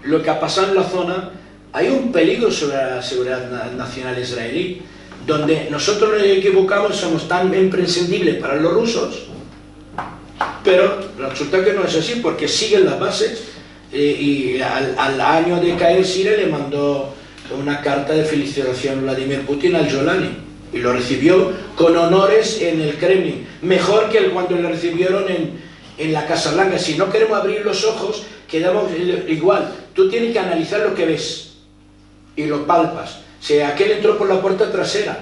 lo que ha pasado en la zona, hay un peligro sobre la seguridad nacional israelí, donde nosotros nos equivocamos, somos tan imprescindibles para los rusos, pero resulta que no es así, porque siguen las bases. Y al año de caer Siria le mandó una carta de felicitación a Vladimir Putin al Jolani, y lo recibió con honores en el Kremlin, mejor que cuando lo recibieron en la Casa Blanca. Si no queremos abrir los ojos, quedamos igual. Tú tienes que analizar lo que ves y lo palpas. Si aquel entró por la puerta trasera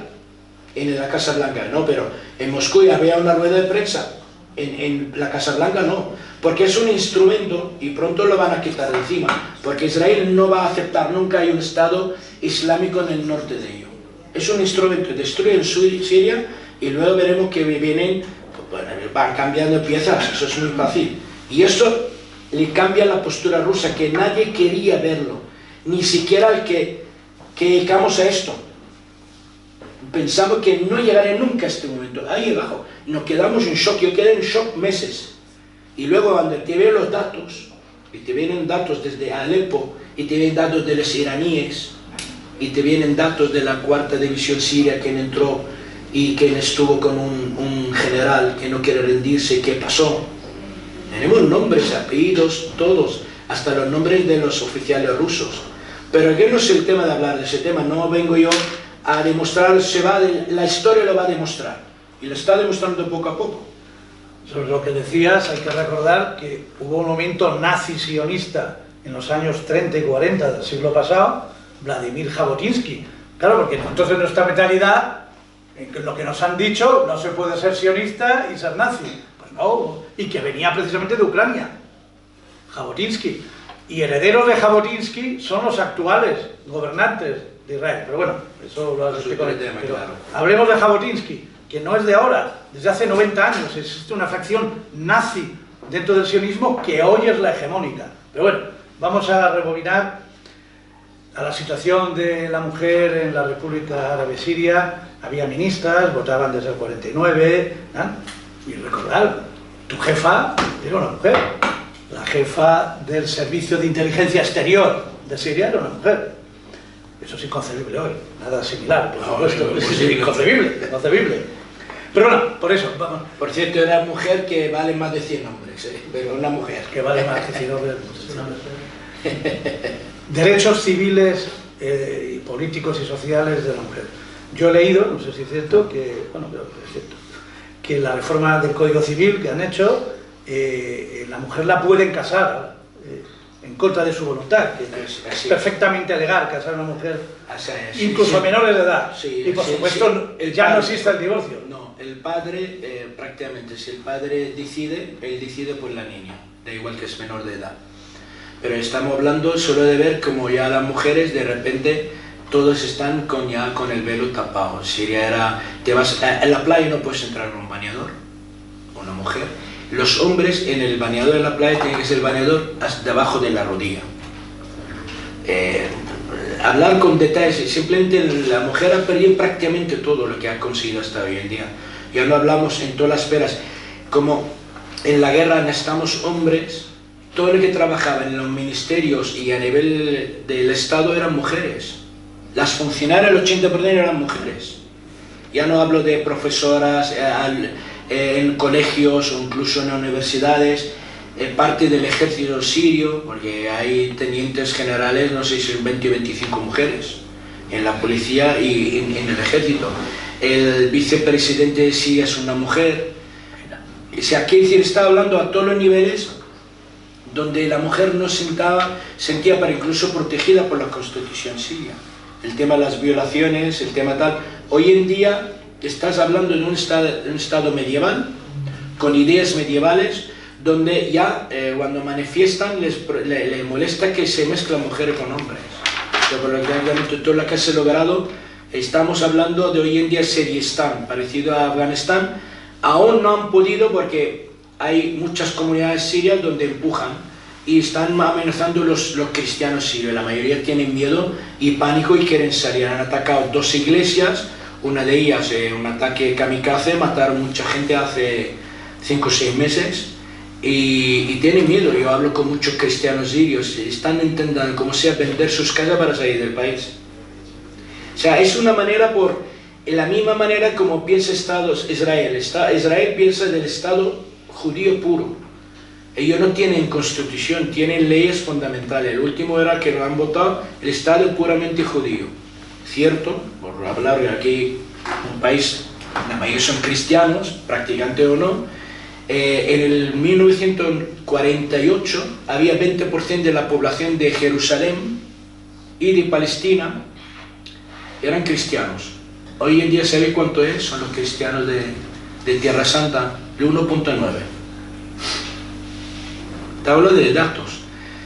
en la Casa Blanca, no, pero en Moscú había una rueda de prensa, en la Casa Blanca no, porque es un instrumento y pronto lo van a quitar de encima, porque Israel no va a aceptar nunca hay un Estado islámico en el norte de ello. Es un instrumento, destruyen Siria y luego veremos que vienen, bueno, van cambiando piezas, eso es muy fácil. Y eso le cambia la postura rusa, que nadie quería verlo, ni siquiera el que llegamos a esto. Pensamos que no llegaré nunca a este momento. Ahí abajo nos quedamos en shock, yo quedé en shock meses. Y luego cuando te ven los datos, y te vienen datos desde Alepo, y te vienen datos de los iraníes, y te vienen datos de la 4ª división siria, quien entró y quien estuvo con un general que no quiere rendirse, ¿qué pasó? Tenemos nombres, apellidos, todos, hasta los nombres de los oficiales rusos. Pero aquí no es el tema de hablar de ese tema, no vengo yo a demostrar, la historia lo va a demostrar, y lo está demostrando poco a poco. Sobre lo que decías, hay que recordar que hubo un momento nazi-sionista en los años 30 y 40 del siglo pasado, Vladimir Jabotinsky. Claro, porque entonces nuestra mentalidad, en lo que nos han dicho, no se puede ser sionista y ser nazi. Pues no, y que venía precisamente de Ucrania, Jabotinsky. Y herederos de Jabotinsky son los actuales gobernantes de Israel. Pero bueno, eso lo has explicado. Claro. Hablemos de Jabotinsky, que no es de ahora, desde hace 90 años existe una facción nazi dentro del sionismo que hoy es la hegemónica. Pero bueno, vamos a rebobinar a la situación de la mujer en la República Árabe Siria. Había ministras, votaban desde el 49, ¿no? Y recordar, tu jefa era una mujer. La jefa del Servicio de Inteligencia Exterior de Siria era una mujer. Eso es inconcebible hoy, nada similar, por supuesto. Es inconcebible. Pero bueno, por eso, vamos. Por cierto, era una mujer que vale más de 100 hombres, pero una mujer. Que vale más de 100 hombres. Derechos civiles, y políticos y sociales de la mujer. Yo he leído, no sé si es cierto, que, bueno, creo que es cierto, que la reforma del Código Civil que han hecho, la mujer la pueden casar en contra de su voluntad, que es perfectamente legal casar a una mujer, incluso a menores de edad. Sí, y por supuesto ya no existe el divorcio. No, el padre, prácticamente, si el padre decide, él decide por la niña, da igual que es menor de edad. Pero estamos hablando solo de ver como ya las mujeres de repente todos están ya con el velo tapado. En Siria era, te vas a la playa, no puedes entrar en un bañador, una mujer. Los hombres en el bañador de la playa tienen que ser el bañador hasta debajo de la rodilla. Hablar con detalles, simplemente la mujer ha perdido prácticamente todo lo que ha conseguido hasta hoy en día. Ya no hablamos en todas las esferas, como en la guerra necesitamos hombres. Todo el que trabajaba en los ministerios y a nivel del Estado eran mujeres. Las funcionarias, el 80% eran mujeres. Ya no hablo de profesoras en colegios o incluso en universidades, parte del ejército sirio, porque hay tenientes generales, no sé si son 20 o 25 mujeres, en la policía y en el ejército. El vicepresidente de Siria es una mujer. O sea, quiere decir, está hablando a todos los niveles donde la mujer no sentía para incluso protegida por la constitución siria. El tema de las violaciones, el tema tal. Hoy en día estás hablando de un estado medieval, con ideas medievales, donde ya cuando manifiestan les molesta que se mezclan mujeres con hombres. Pero por lo que todo lo que se ha logrado, estamos hablando de hoy en día Siristán, parecido a Afganistán. Aún no han podido porque hay muchas comunidades sirias donde empujan y están amenazando los cristianos sirios. La mayoría tienen miedo y pánico y quieren salir. Han atacado 2 iglesias, una de ellas un ataque kamikaze, mataron mucha gente hace 5 o 6 meses y tienen miedo. Yo hablo con muchos cristianos sirios, están intentando como sea vender sus casas para salir del país. O sea, es una manera en la misma manera como piensa Israel. Israel piensa del Estado judío puro. Ellos no tienen constitución, tienen leyes fundamentales. El último era que lo han votado el Estado puramente judío. ¿Cierto? Por hablar de aquí, un país, la mayoría son cristianos, practicantes o no. En el 1948 había 20% de la población de Jerusalén y de Palestina eran cristianos. Hoy en día, ¿sabéis cuánto es? Son los cristianos de Tierra Santa, de 1.9. Te hablo de datos.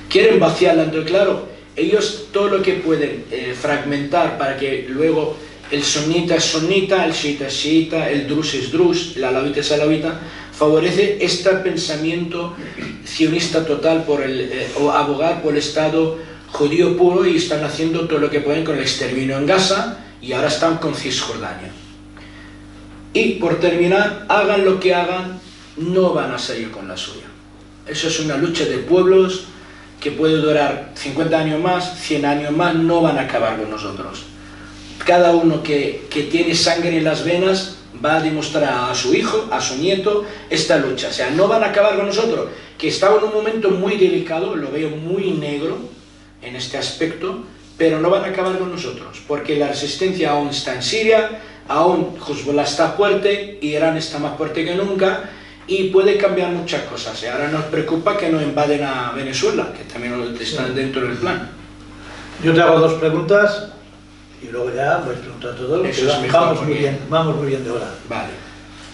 Quieren vaciarla, entonces claro, ellos todo lo que pueden fragmentar para que luego el sunita es sunita, el chiita es chiita, el drus es drus, el alawita es alawita, favorece este pensamiento sionista total o abogar por el Estado judío puro, y están haciendo todo lo que pueden con el exterminio en Gaza, y ahora están con Cisjordania. Y por terminar, hagan lo que hagan, no van a salir con la suya. Eso es una lucha de pueblos que puede durar 50 años más, 100 años más, no van a acabar con nosotros. Cada uno que tiene sangre en las venas va a demostrar a su hijo, a su nieto, esta lucha. O sea, no van a acabar con nosotros, que estaba en un momento muy delicado, lo veo muy negro en este aspecto, pero no van a acabar con nosotros, porque la resistencia aún está en Siria, aún Hezbollah está fuerte, Irán está más fuerte que nunca, y puede cambiar muchas cosas. Y ahora nos preocupa que no invaden a Venezuela, que también están dentro del plan. Yo te hago dos preguntas y luego ya voy a preguntar todo. Eso es mejor, vamos muy bien de hora. Vale.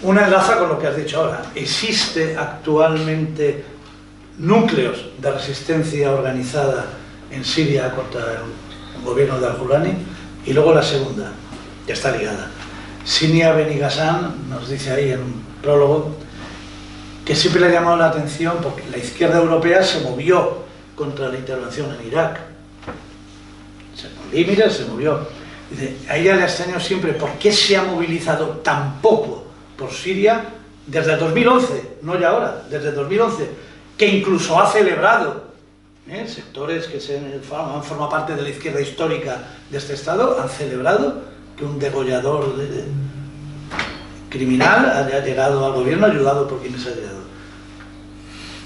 Una enlaza con lo que has dicho ahora. ¿Existe actualmente núcleos de resistencia organizada en Siria contra el gobierno de Al-Julani? Y luego la segunda, que está ligada. Sinia Beni Ghassan nos dice ahí en un prólogo que siempre le ha llamado la atención porque la izquierda europea se movió contra la intervención en Irak. Límites se movió. Dice, a ella le ha extrañado siempre por qué se ha movilizado tan poco por Siria desde el 2011, no ya ahora, desde el 2011, que incluso ha celebrado sectores que han formado parte de la izquierda histórica de este Estado, han celebrado que un degollador criminal haya llegado al gobierno ayudado por quienes ha llegado.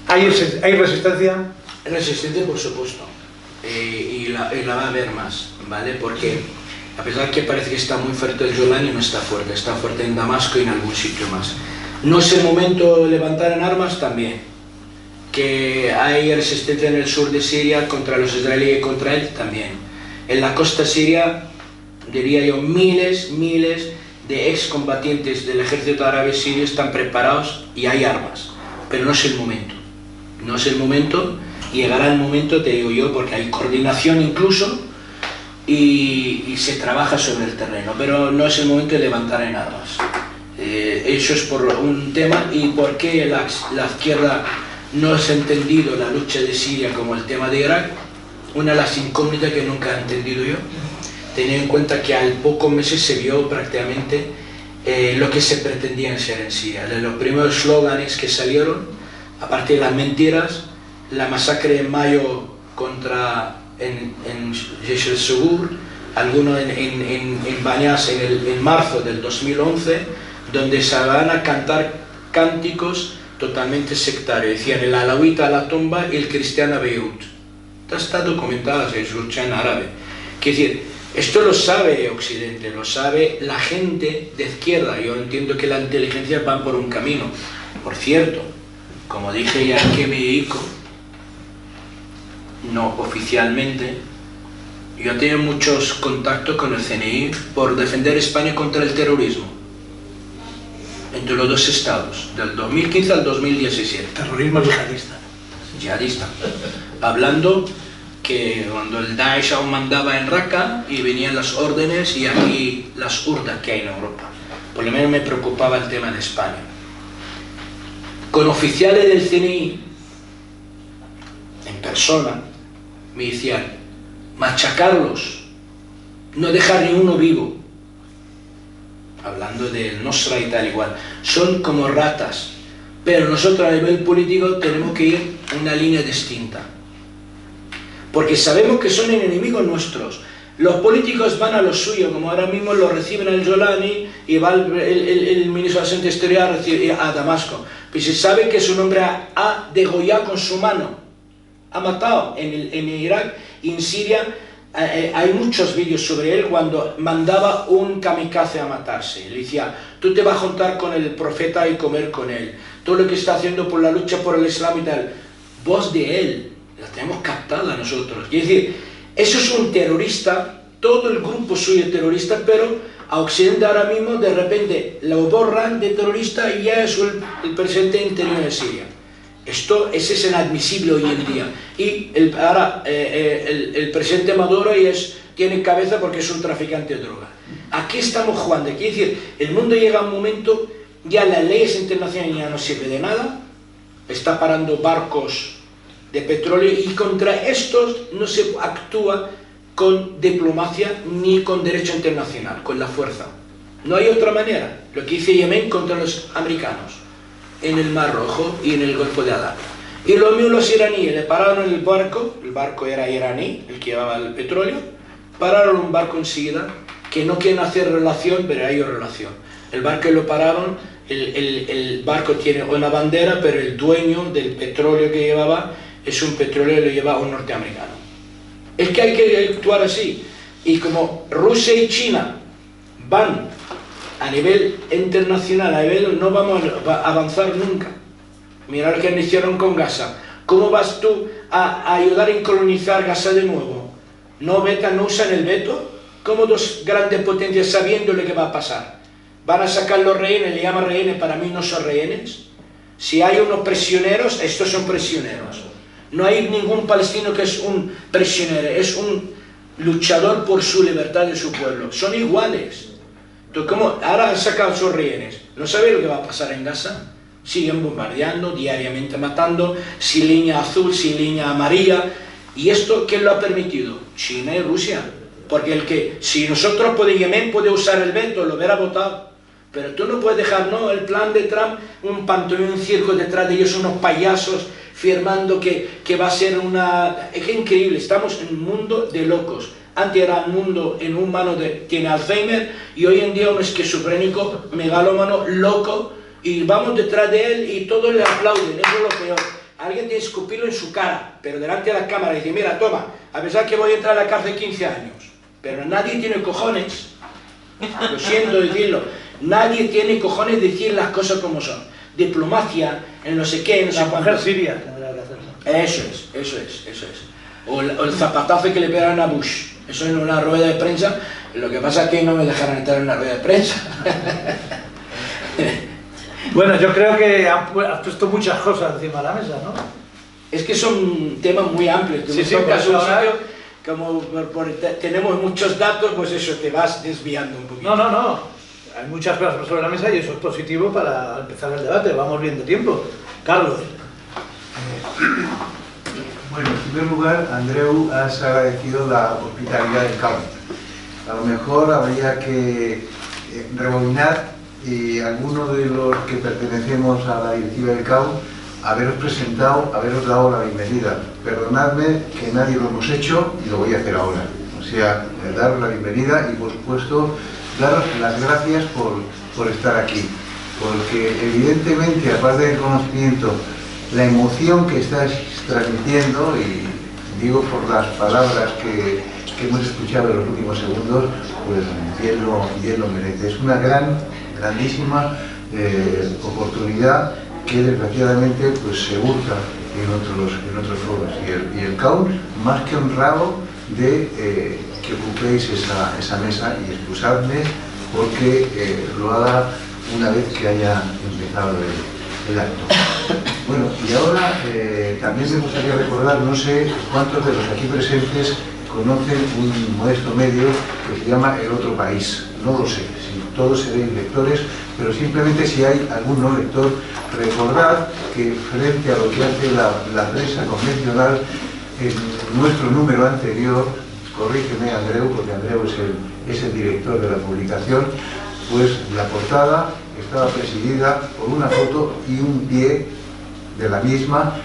¿Hay resistencia? Resistencia, por supuesto, y la va a haber más, ¿vale? Porque a pesar que parece que está muy fuerte el Jolani, no está fuerte en Damasco y en algún sitio más. No es el momento de levantar en armas también, que hay resistencia en el sur de Siria contra los israelíes y contra él también. En la costa siria, diría yo, miles de excombatientes del ejército árabe sirio están preparados y hay armas, pero no es el momento. No es el momento, llegará el momento, te digo yo, porque hay coordinación incluso y se trabaja sobre el terreno, pero no es el momento de levantar en armas. Eso es por un tema, y por qué la izquierda no ha entendido la lucha de Siria como el tema de Irak. Una de las incógnitas que nunca he entendido yo, teniendo en cuenta que al pocos meses se vio prácticamente lo que se pretendía ser en Siria. De los primeros slogans que salieron, aparte de las mentiras, la masacre en mayo en Jaish al-Sugur, algunos en Banyas en marzo del 2011, donde se van a cantar cánticos totalmente sectarios. Decían el alawita a la tumba y el cristiano a Beirut. Esto está documentado, se escucha en árabe. Quiere decir, esto lo sabe Occidente, lo sabe la gente de izquierda. Yo entiendo que la inteligencia va por un camino. Por cierto, como dije ya que me dedico, no oficialmente, yo he tenido muchos contactos con el CNI por defender España contra el terrorismo entre los dos estados, del 2015 al 2017. Terrorismo Yihadista. Hablando que cuando el Daesh aún mandaba en Raqqa y venían las órdenes y aquí las urdas que hay en Europa. Por lo menos me preocupaba el tema de España. Con oficiales del CNI en persona me decían machacarlos, no dejar ni uno vivo. Hablando del Nusra y tal igual, son como ratas, pero nosotros a nivel político tenemos que ir a una línea distinta, porque sabemos que son enemigos nuestros. Los políticos van a lo suyo, como ahora mismo lo reciben el Jolani y va el ministro de Asuntos Exteriores a Damasco. Pues se sabe que su hombre ha degollado con su mano, ha matado en Irak y en Siria. Hay muchos vídeos sobre él cuando mandaba un kamikaze a matarse. Le decía, tú te vas a juntar con el profeta y comer con él. Todo lo que está haciendo por la lucha por el Islam y tal. Voz de él, la tenemos captada nosotros. Es decir, eso es un terrorista, todo el grupo suyo es terrorista, pero a Occidente ahora mismo de repente lo borran de terrorista y ya es el presidente interior de Siria. Esto es inadmisible hoy en día. Y ahora el presidente Maduro tiene cabeza porque es un traficante de droga. Aquí estamos jugando. Quiere decir, el mundo llega a un momento, ya las leyes internacionales ya no sirven de nada, está parando barcos de petróleo y contra estos no se actúa con diplomacia ni con derecho internacional, con la fuerza. No hay otra manera. Lo que hizo Yemen contra los americanos en el Mar Rojo y en el Golfo de Adán. Y lo mismo los iraníes, le pararon el barco era iraní, el que llevaba el petróleo, pararon un barco enseguida, que no quieren hacer relación, pero hay relación. El barco lo pararon, el barco tiene una bandera, pero el dueño del petróleo que llevaba es un petróleo que lo lleva un norteamericano. Es que hay que actuar así. Y como Rusia y China van a nivel internacional, no vamos a avanzar nunca. Mira lo que hicieron con Gaza. ¿Cómo vas tú a ayudar a colonizar Gaza de nuevo? ¿No usan el veto? ¿Cómo dos grandes potencias sabiendo lo que va a pasar? ¿Van a sacar los rehenes? Le llaman rehenes, para mí no son rehenes. Si hay unos prisioneros, estos son prisioneros. No hay ningún palestino que es un prisionero, es un luchador por su libertad de su pueblo. Son iguales. Entonces, ¿cómo? Ahora han sacado sus rehenes. ¿No sabe lo que va a pasar en Gaza? Siguen bombardeando, diariamente matando, sin línea azul, sin línea amarilla. ¿Y esto quién lo ha permitido? China y Rusia. Porque si nosotros Yemen puede usar el veto, lo hubiera votado. Pero tú no puedes dejar, no, el plan de Trump, un panteón, un circo detrás de ellos, unos payasos firmando que va a ser una... Es que increíble, estamos en un mundo de locos. Antes era un mundo en un humano tiene Alzheimer y hoy en día un esquizofrénico, megalómano, loco, y vamos detrás de él y todos le aplauden, eso es lo peor. Alguien tiene que escupirlo en su cara, pero delante de la cámara y dice, mira, toma, a pesar que voy a entrar a la cárcel 15 años, pero nadie tiene cojones, lo siento decirlo, nadie tiene cojones de decir las cosas como son. Diplomacia, en no sé qué, no sé cuánto. La mujer siria tendrá que hacerlo. Eso es. O el zapatazo que le pegaron a Bush. Eso en una rueda de prensa. Lo que pasa es que no me dejaron entrar en una rueda de prensa. Bueno, yo creo que has puesto muchas cosas encima de la mesa, ¿no? Es que son temas muy amplios. Sí, como tenemos muchos datos, pues eso, te vas desviando un poquito. No. Hay muchas cosas sobre la mesa y eso es positivo para empezar el debate. Vamos viendo tiempo. Carlos. Bueno, en primer lugar, Andreu, has agradecido la hospitalidad del CAU. A lo mejor habría que rebobinar y algunos de los que pertenecemos a la directiva del CAU haberos presentado, haberos dado la bienvenida. Perdonadme que nadie lo hemos hecho y lo voy a hacer ahora. O sea, daros la bienvenida y por supuesto daros las gracias por estar aquí. Porque evidentemente, aparte del conocimiento, la emoción que estáis transmitiendo, y digo por las palabras que hemos escuchado en los últimos segundos, pues bien lo merece. Es una grandísima oportunidad que desgraciadamente pues se busca en otros foros. Y el CAU, más que honrado de que ocupéis esa mesa, y excusadme porque lo haga una vez que haya empezado el acto. Bueno, y ahora también me gustaría recordar, no sé cuántos de los aquí presentes conocen un modesto medio que se llama El Otro País. No lo sé, si todos seréis lectores, pero simplemente si hay algún no lector, recordad que frente a lo que hace la prensa convencional, en nuestro número anterior, corrígeme Andreu, porque Andreu es el director de la publicación, pues la portada estaba presidida por una foto y un pie de la misma,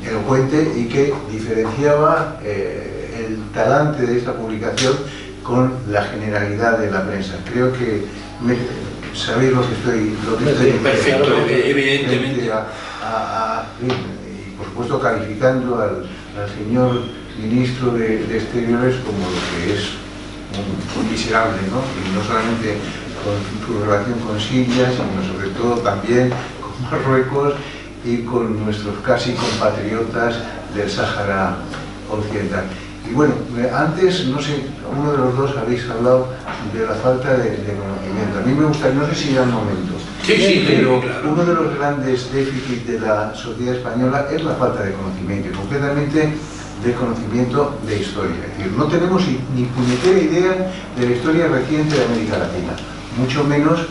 elocuente, y que diferenciaba el talante de esta publicación con la generalidad de la prensa. Creo que sabéis lo que estoy perfecto, evidentemente. Y por supuesto calificando al señor ministro de Exteriores como lo que es un miserable, ¿no? Y no solamente con su relación con Siria, sino sobre todo también con Marruecos y con nuestros casi compatriotas del Sáhara Occidental. Y bueno, antes, no sé, uno de los dos habéis hablado de la falta de conocimiento. A mí me gustaría, no sé si era el momento, pero claro. Uno de los grandes déficits de la sociedad española es la falta de conocimiento, y concretamente de conocimiento de historia. Es decir, no tenemos ni puñetera idea de la historia reciente de América Latina, mucho menos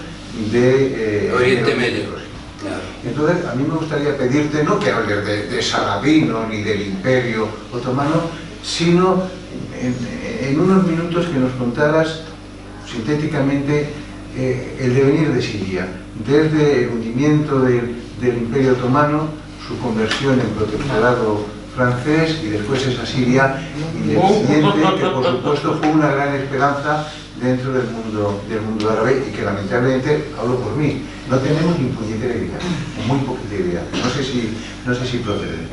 de Oriente Medio. Claro. Entonces, a mí me gustaría pedirte, no que hables de Saladino ni del Imperio Otomano, sino en unos minutos que nos contaras sintéticamente el devenir de Siria, desde el hundimiento del Imperio Otomano, su conversión en protectorado francés y después esa Siria independiente, que por supuesto fue una gran esperanza dentro del mundo árabe y que lamentablemente, hablo por mí, no tenemos ni puñetera idea, muy poquita idea, no sé si procede.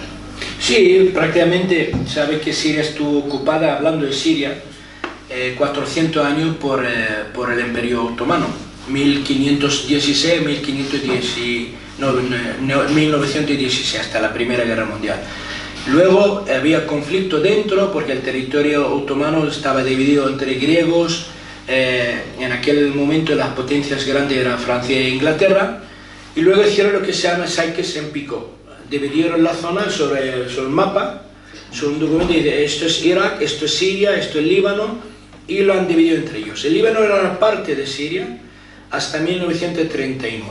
Sí, prácticamente, sabes que Siria estuvo ocupada, hablando de Siria, 400 años por el Imperio Otomano, 1916, hasta la Primera Guerra Mundial. Luego había conflicto dentro porque el territorio otomano estaba dividido entre griegos. En aquel momento las potencias grandes eran Francia e Inglaterra, y luego hicieron lo que se llama Sykes-Picot. Dividieron la zona sobre el mapa, sobre un documento, y dice, esto es Irak, esto es Siria, esto es Líbano, y lo han dividido entre ellos. El Líbano era una parte de Siria hasta 1939,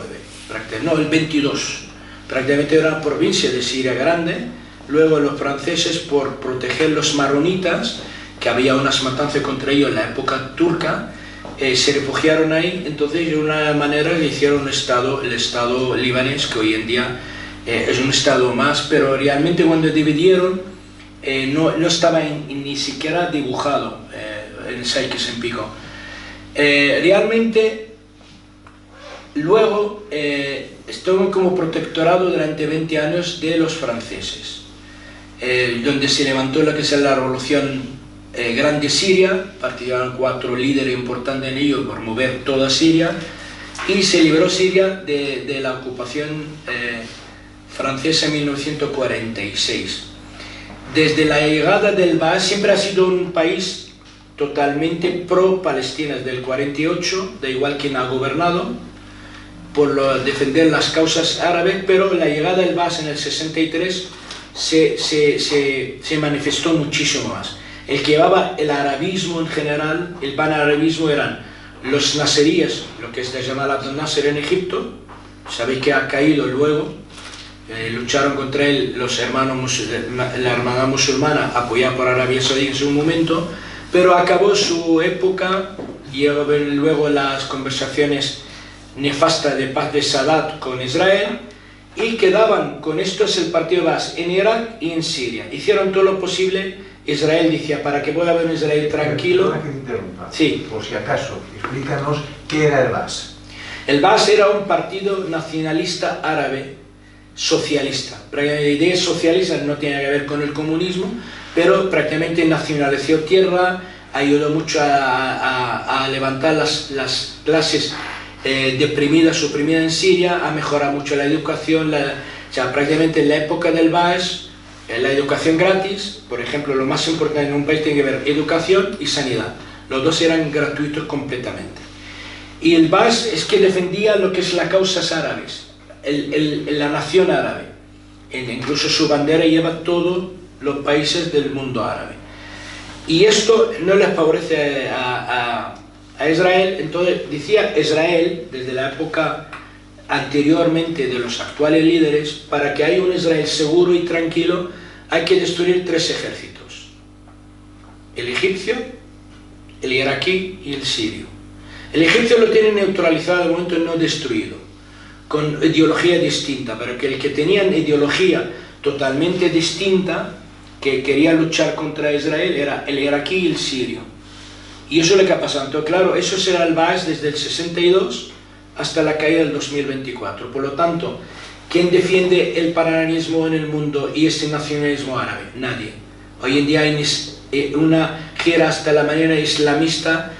no, el 22, prácticamente era una provincia de Siria grande. Luego los franceses, por proteger los maronitas, que había unas matanzas contra ellos en la época turca, se refugiaron ahí. Entonces de una manera le hicieron el estado libanés, que hoy en día es un estado más, pero realmente cuando dividieron no estaba ni siquiera dibujado en Sykes-Picot. Realmente luego estuvo como protectorado durante 20 años de los franceses, donde se levantó lo que es la revolución grande Siria. Participaron 4 líderes importantes en ello por mover toda Siria, y se liberó Siria de la ocupación francesa en 1946. Desde la llegada del Baas siempre ha sido un país totalmente pro-Palestina desde el 48, da igual quién ha gobernado, por defender las causas árabes, pero la llegada del Baas en el 63 se manifestó muchísimo más. El que llevaba el arabismo en general, el panarabismo, eran los naseríes, lo que es de Jamal Abdel Nasser en Egipto. Sabéis que ha caído luego, lucharon contra él los hermanos, la hermandad musulmana apoyada por Arabia Saudí en su momento, pero acabó su época y luego las conversaciones nefastas de paz de Sadat con Israel, y quedaban con esto es el partido Baas en Irak y en Siria. Hicieron todo lo posible. Israel decía, para que pueda haber un Israel tranquilo. Perdona que te interrumpa. Sí. Por si acaso, explícanos qué era el Baas. El Baas era un partido nacionalista árabe socialista. La idea socialista no tiene que ver con el comunismo, pero prácticamente nacionalizó tierra, ayudó mucho a levantar las clases deprimidas, oprimidas en Siria, a mejorar mucho la educación. O sea, prácticamente en la época del Baas, la educación gratis, por ejemplo, lo más importante en un país tiene que ver educación y sanidad. Los dos eran gratuitos completamente. Y el Baas es que defendía lo que es las causas árabes, la nación árabe. Incluso su bandera lleva todos los países del mundo árabe. Y esto no les favorece a Israel. Entonces decía Israel, desde la época anteriormente de los actuales líderes, para que haya un Israel seguro y tranquilo hay que destruir 3 ejércitos: el egipcio, el iraquí y el sirio. El egipcio lo tiene neutralizado de momento, no destruido, con ideología distinta, pero que el que tenían ideología totalmente distinta que quería luchar contra Israel era el iraquí y el sirio. Y eso es lo que ha pasado. Entonces, claro, eso será el Baas desde el 62 hasta la caída del 2024. Por lo tanto, ¿quién defiende el panarabismo en el mundo y este nacionalismo árabe? Nadie. Hoy en día hay una gira hasta la manera islamista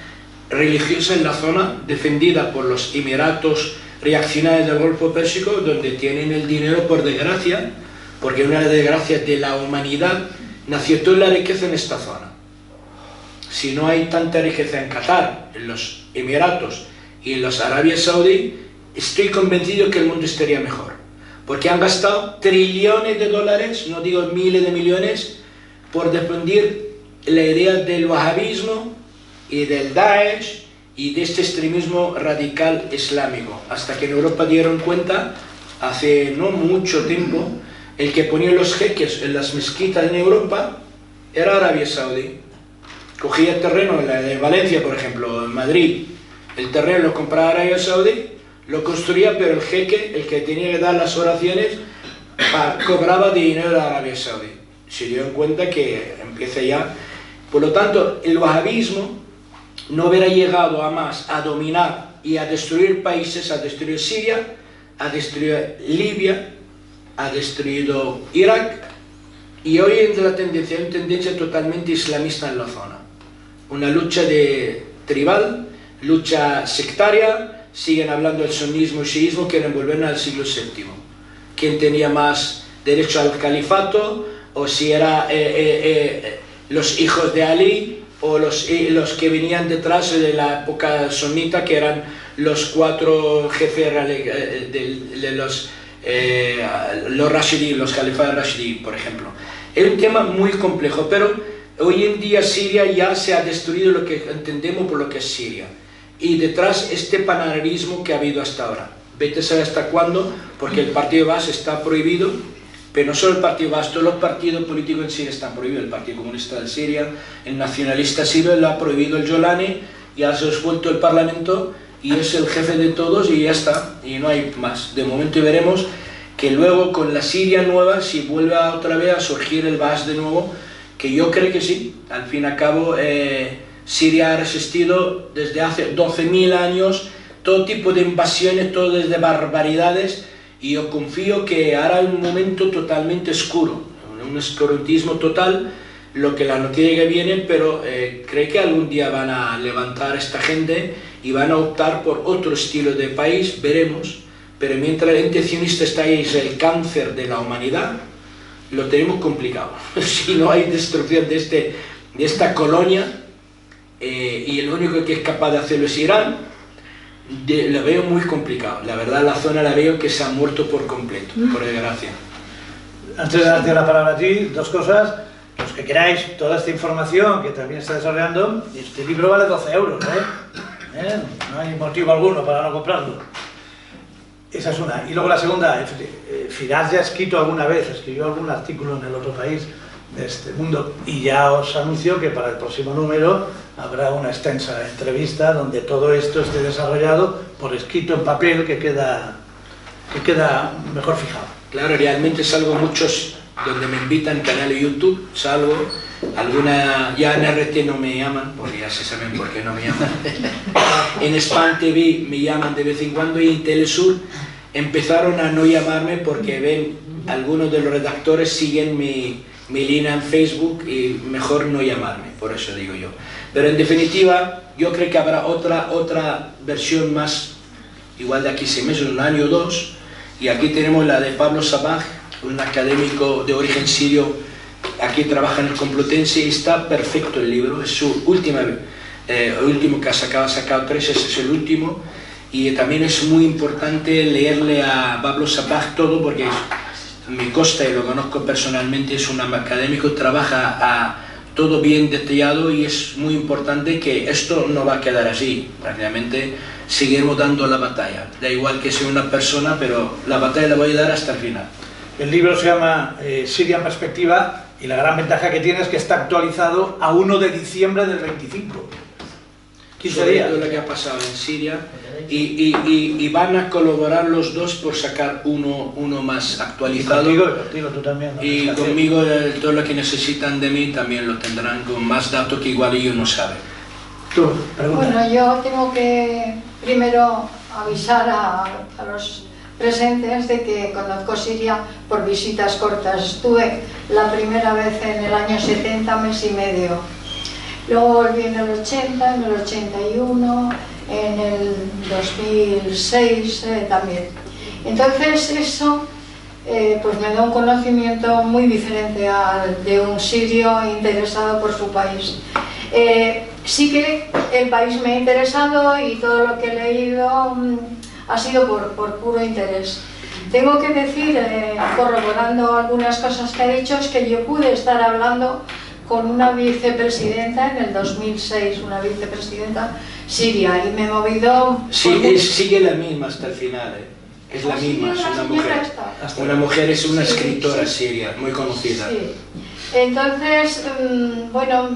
religiosa en la zona, defendida por los Emiratos reaccionarios del Golfo Pérsico, donde tienen el dinero, por desgracia, porque una de las desgracias de la humanidad, nació toda la riqueza en esta zona. Si no hay tanta riqueza en Qatar, en los Emiratos y en los Arabia Saudí, estoy convencido que el mundo estaría mejor, porque han gastado trillones de dólares, no digo miles de millones, por difundir la idea del wahabismo y del Daesh y de este extremismo radical islámico, hasta que en Europa dieron cuenta, hace no mucho tiempo, el que ponía los jeques en las mezquitas en Europa era Arabia Saudí. Cogía el terreno de Valencia, por ejemplo, en Madrid, el terreno lo compraba Arabia Saudí, lo construía, pero el jeque, el que tenía que dar las oraciones, cobraba dinero de Arabia Saudí. Se dieron cuenta que empieza ya. Por lo tanto, el wahabismo no hubiera llegado a más a dominar y a destruir países, a destruir Siria, a destruir Libia, ha destruido Irak, y hoy hay una tendencia totalmente islamista en la zona. Una lucha tribal, lucha sectaria, siguen hablando del sunismo y chiismo, quieren volver al siglo VII. ¿Quién tenía más derecho al califato? O si era los hijos de Ali, o los que venían detrás de la época sunita, que eran los 4 jefes de los Rashidí, los califas Rashidí, por ejemplo. Es un tema muy complejo, pero hoy en día Siria ya se ha destruido lo que entendemos por lo que es Siria. Y detrás este panarabismo que ha habido hasta ahora. Vete a saber hasta cuándo, porque el partido Baas está prohibido, pero no solo el partido Baas, todos los partidos políticos en Siria están prohibidos. El Partido Comunista de Siria, el nacionalista sirio lo ha prohibido el Jolani, ya se ha suelto el parlamento, y es el jefe de todos y ya está, y no hay más. De momento veremos que luego con la Siria nueva, si vuelve otra vez a surgir el Baas de nuevo, que yo creo que sí. Al fin y al cabo, Siria ha resistido desde hace 12.000 años todo tipo de invasiones, todo desde barbaridades, y yo confío que hará un momento totalmente oscuro, un escurantismo total, lo que la noticia que viene, pero creo que algún día van a levantar esta gente y van a optar por otro estilo de país, veremos. Pero mientras el ente sionista está ahí, es el cáncer de la humanidad, lo tenemos complicado. Si no hay destrucción de esta colonia, y el único que es capaz de hacerlo es Irán, lo veo muy complicado. La verdad, la zona la veo que se ha muerto por completo, por desgracia. Antes de darte la palabra a ti, 2 cosas. Los que queráis toda esta información que también está desarrollando, este libro vale 12 euros, no hay motivo alguno para no comprarlo. Esa es una. Y luego la segunda, Firas ya ha escrito alguna vez, escribió algún artículo en El Otro País de este mundo, y ya os anuncio que para el próximo número habrá una extensa entrevista donde todo esto esté desarrollado por escrito en papel, que queda mejor fijado. Claro, realmente salgo muchos donde me invitan, canal de YouTube, salgo, alguna, ya en RT no me llaman, porque ya se saben por qué no me llaman. En Spam TV me llaman de vez en cuando, y en Telesur empezaron a no llamarme porque ven, algunos de los redactores siguen mi línea en Facebook y mejor no llamarme, por eso digo yo. Pero en definitiva, yo creo que habrá otra versión más, igual de aquí 6 meses, 1 año o 2, y aquí tenemos la de Pablo Sabaj, un académico de origen sirio, aquí trabaja en el Complutense, y está perfecto el libro, es su último que ha sacado 3, ese es el último, y también es muy importante leerle a Pablo Sabaj todo, porque me consta y lo conozco personalmente, es un académico, trabaja todo bien detallado, y es muy importante que esto no va a quedar así, prácticamente seguiremos dando la batalla, da igual que sea una persona, pero la batalla la voy a dar hasta el final. El libro se llama Siria en perspectiva, y la gran ventaja que tiene es que está actualizado a 1 de diciembre del 25. 15 sobre días. todo lo que ha pasado en Siria y van a colaborar los dos por sacar uno más actualizado. Contigo tú también. ¿no? Y conmigo todo lo que necesitan de mí también lo tendrán con más datos que igual ellos no saben. Tú, pregunta. Bueno, yo tengo que primero avisar a los presentes de que conozco Siria por visitas cortas. Estuve la primera vez en el año 70, mes y medio. Luego volví en el 80, en el 81, en el 2006 también. Entonces eso pues me da un conocimiento muy diferente al de un sirio interesado por su país. Sí que el país me ha interesado y todo lo que he leído ha sido por puro interés. Tengo que decir, corroborando algunas cosas que ha dicho, es que yo pude estar hablando con una vicepresidenta en el 2006, una vicepresidenta siria, y me he movido... Sí, sigue la misma hasta el final, es la misma, es una mujer. Una mujer, es una escritora siria, muy conocida. Sí. Entonces, bueno,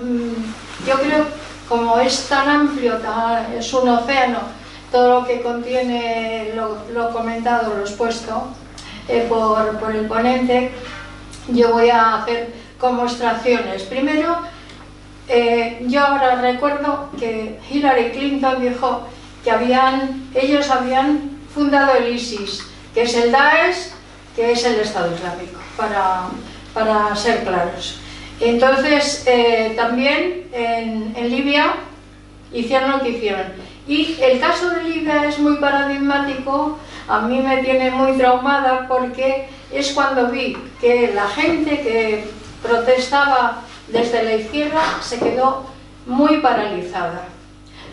yo creo, como es tan amplio, es un océano, todo lo que contiene, lo comentado, lo expuesto por el ponente, yo voy a hacer como extracciones. Primero, yo ahora recuerdo que Hillary Clinton dijo que ellos habían fundado el ISIS, que es el Daesh, que es el Estado Islámico, para ser claros. Entonces, también en Libia hicieron lo que hicieron. Y el caso de Libia es muy paradigmático, a mí me tiene muy traumada porque es cuando vi que la gente que protestaba desde la izquierda se quedó muy paralizada.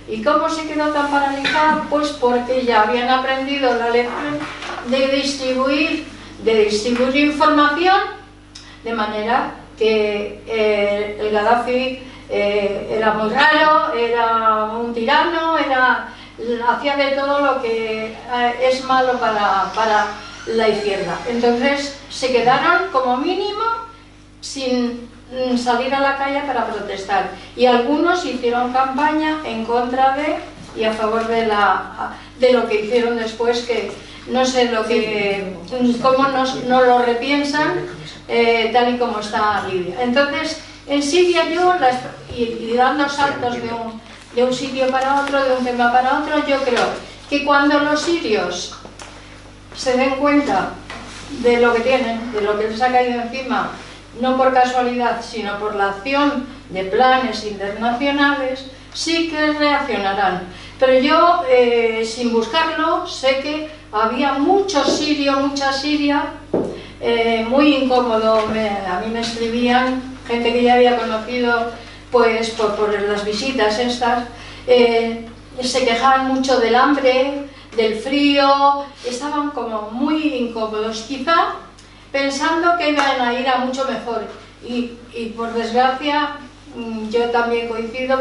¿Y cómo se quedó tan paralizada? Pues porque ya habían aprendido la lección de distribuir información, de manera que el Gaddafi era muy raro, era un tirano, hacía de todo lo que es malo para la izquierda. Entonces se quedaron como mínimo sin salir a la calle para protestar, y algunos hicieron campaña en contra de y a favor de lo que hicieron después, que no sé cómo no lo repiensan, tal y como está Libia. Entonces, en Siria yo, y dando saltos de un sitio para otro, de un tema para otro, yo creo que cuando los sirios se den cuenta de lo que tienen, de lo que les ha caído encima, no por casualidad, sino por la acción de planes internacionales, sí que reaccionarán. Pero yo, sin buscarlo, sé que había mucho sirio, mucha siria, muy incómodo. A mí me escribían gente que ya había conocido pues por las visitas estas, se quejaban mucho del hambre, del frío, estaban como muy incómodos, quizá pensando que iban a ir a mucho mejor, y por desgracia yo también coincido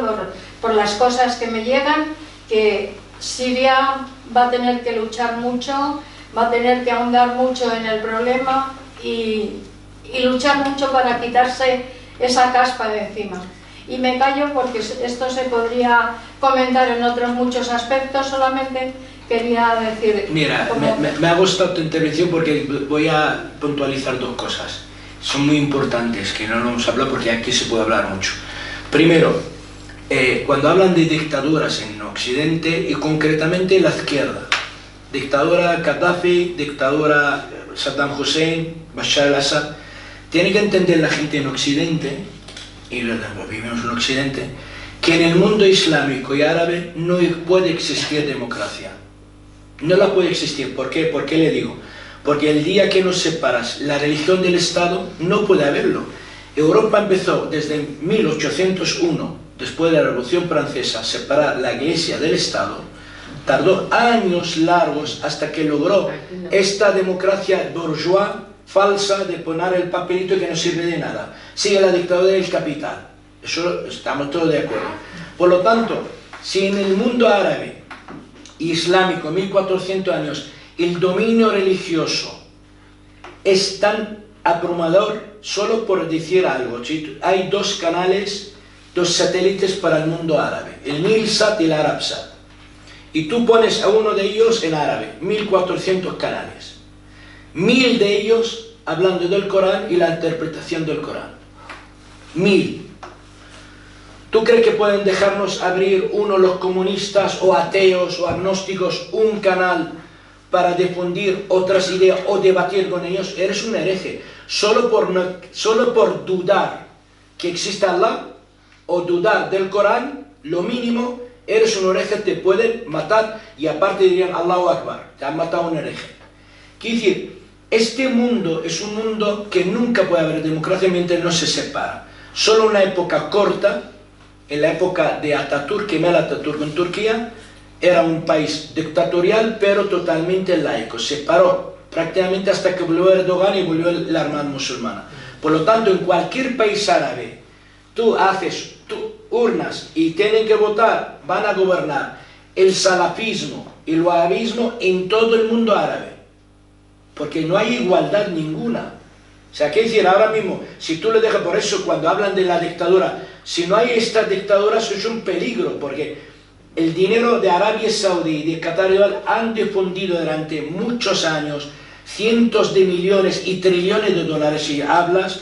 por las cosas que me llegan, que Siria va a tener que luchar mucho, va a tener que ahondar mucho en el problema y luchar mucho para quitarse esa caspa de encima. Y me callo porque esto se podría comentar en otros muchos aspectos, solamente quería decir... Mira, me ha gustado tu intervención porque voy a puntualizar dos cosas. Son muy importantes, que no lo hemos hablado porque aquí se puede hablar mucho. Primero, cuando hablan de dictaduras en Occidente y concretamente la izquierda, dictadura Gaddafi, dictadura Saddam Hussein, Bashar al-Assad, tiene que entender la gente en Occidente, y lo vivimos en Occidente, que en el mundo islámico y árabe no puede existir democracia. No la puede existir. ¿Por qué? ¿Por qué le digo? Porque el día que nos separas la religión del Estado, no puede haberlo. Europa empezó desde 1801, después de la Revolución Francesa, a separar la Iglesia del Estado. Tardó años largos hasta que logró esta democracia bourgeois falsa de poner el papelito que no sirve de nada. Sigue la dictadura del capital. Eso estamos todos de acuerdo. Por lo tanto, si en el mundo árabe islámico, 1400 años, el dominio religioso es tan abrumador, solo por decir algo, hay dos canales dos satélites para el mundo árabe, el Nilsat y el Arabsat. Y tú pones a uno de ellos en árabe, 1400 canales. 1000 de ellos hablando del Corán y la interpretación del Corán. 1000. ¿Tú crees que pueden dejarnos abrir los comunistas o ateos o agnósticos un canal para difundir otras ideas o debatir con ellos? Eres un hereje. Solo por dudar que exista Allah o dudar del Corán, lo mínimo, eres un hereje, te pueden matar y aparte dirían Allahu Akbar, te han matado un hereje. Quiere decir, este mundo es un mundo que nunca puede haber democracia mientras no se separa. Solo una época corta, en la época de Atatürk, Kemal Atatürk en Turquía, era un país dictatorial pero totalmente laico, se paró prácticamente hasta que volvió Erdogan y volvió la Armada musulmana. Por lo tanto, en cualquier país árabe, tú haces urnas y tienen que votar, van a gobernar el salafismo y el wahabismo en todo el mundo árabe, porque no hay igualdad ninguna. O sea, ¿qué decir? Ahora mismo, si tú le dejas, por eso cuando hablan de la dictadura, si no hay estas dictaduras es un peligro, porque el dinero de Arabia Saudí y de Qatar han difundido durante muchos años cientos de millones y trillones de dólares, si hablas,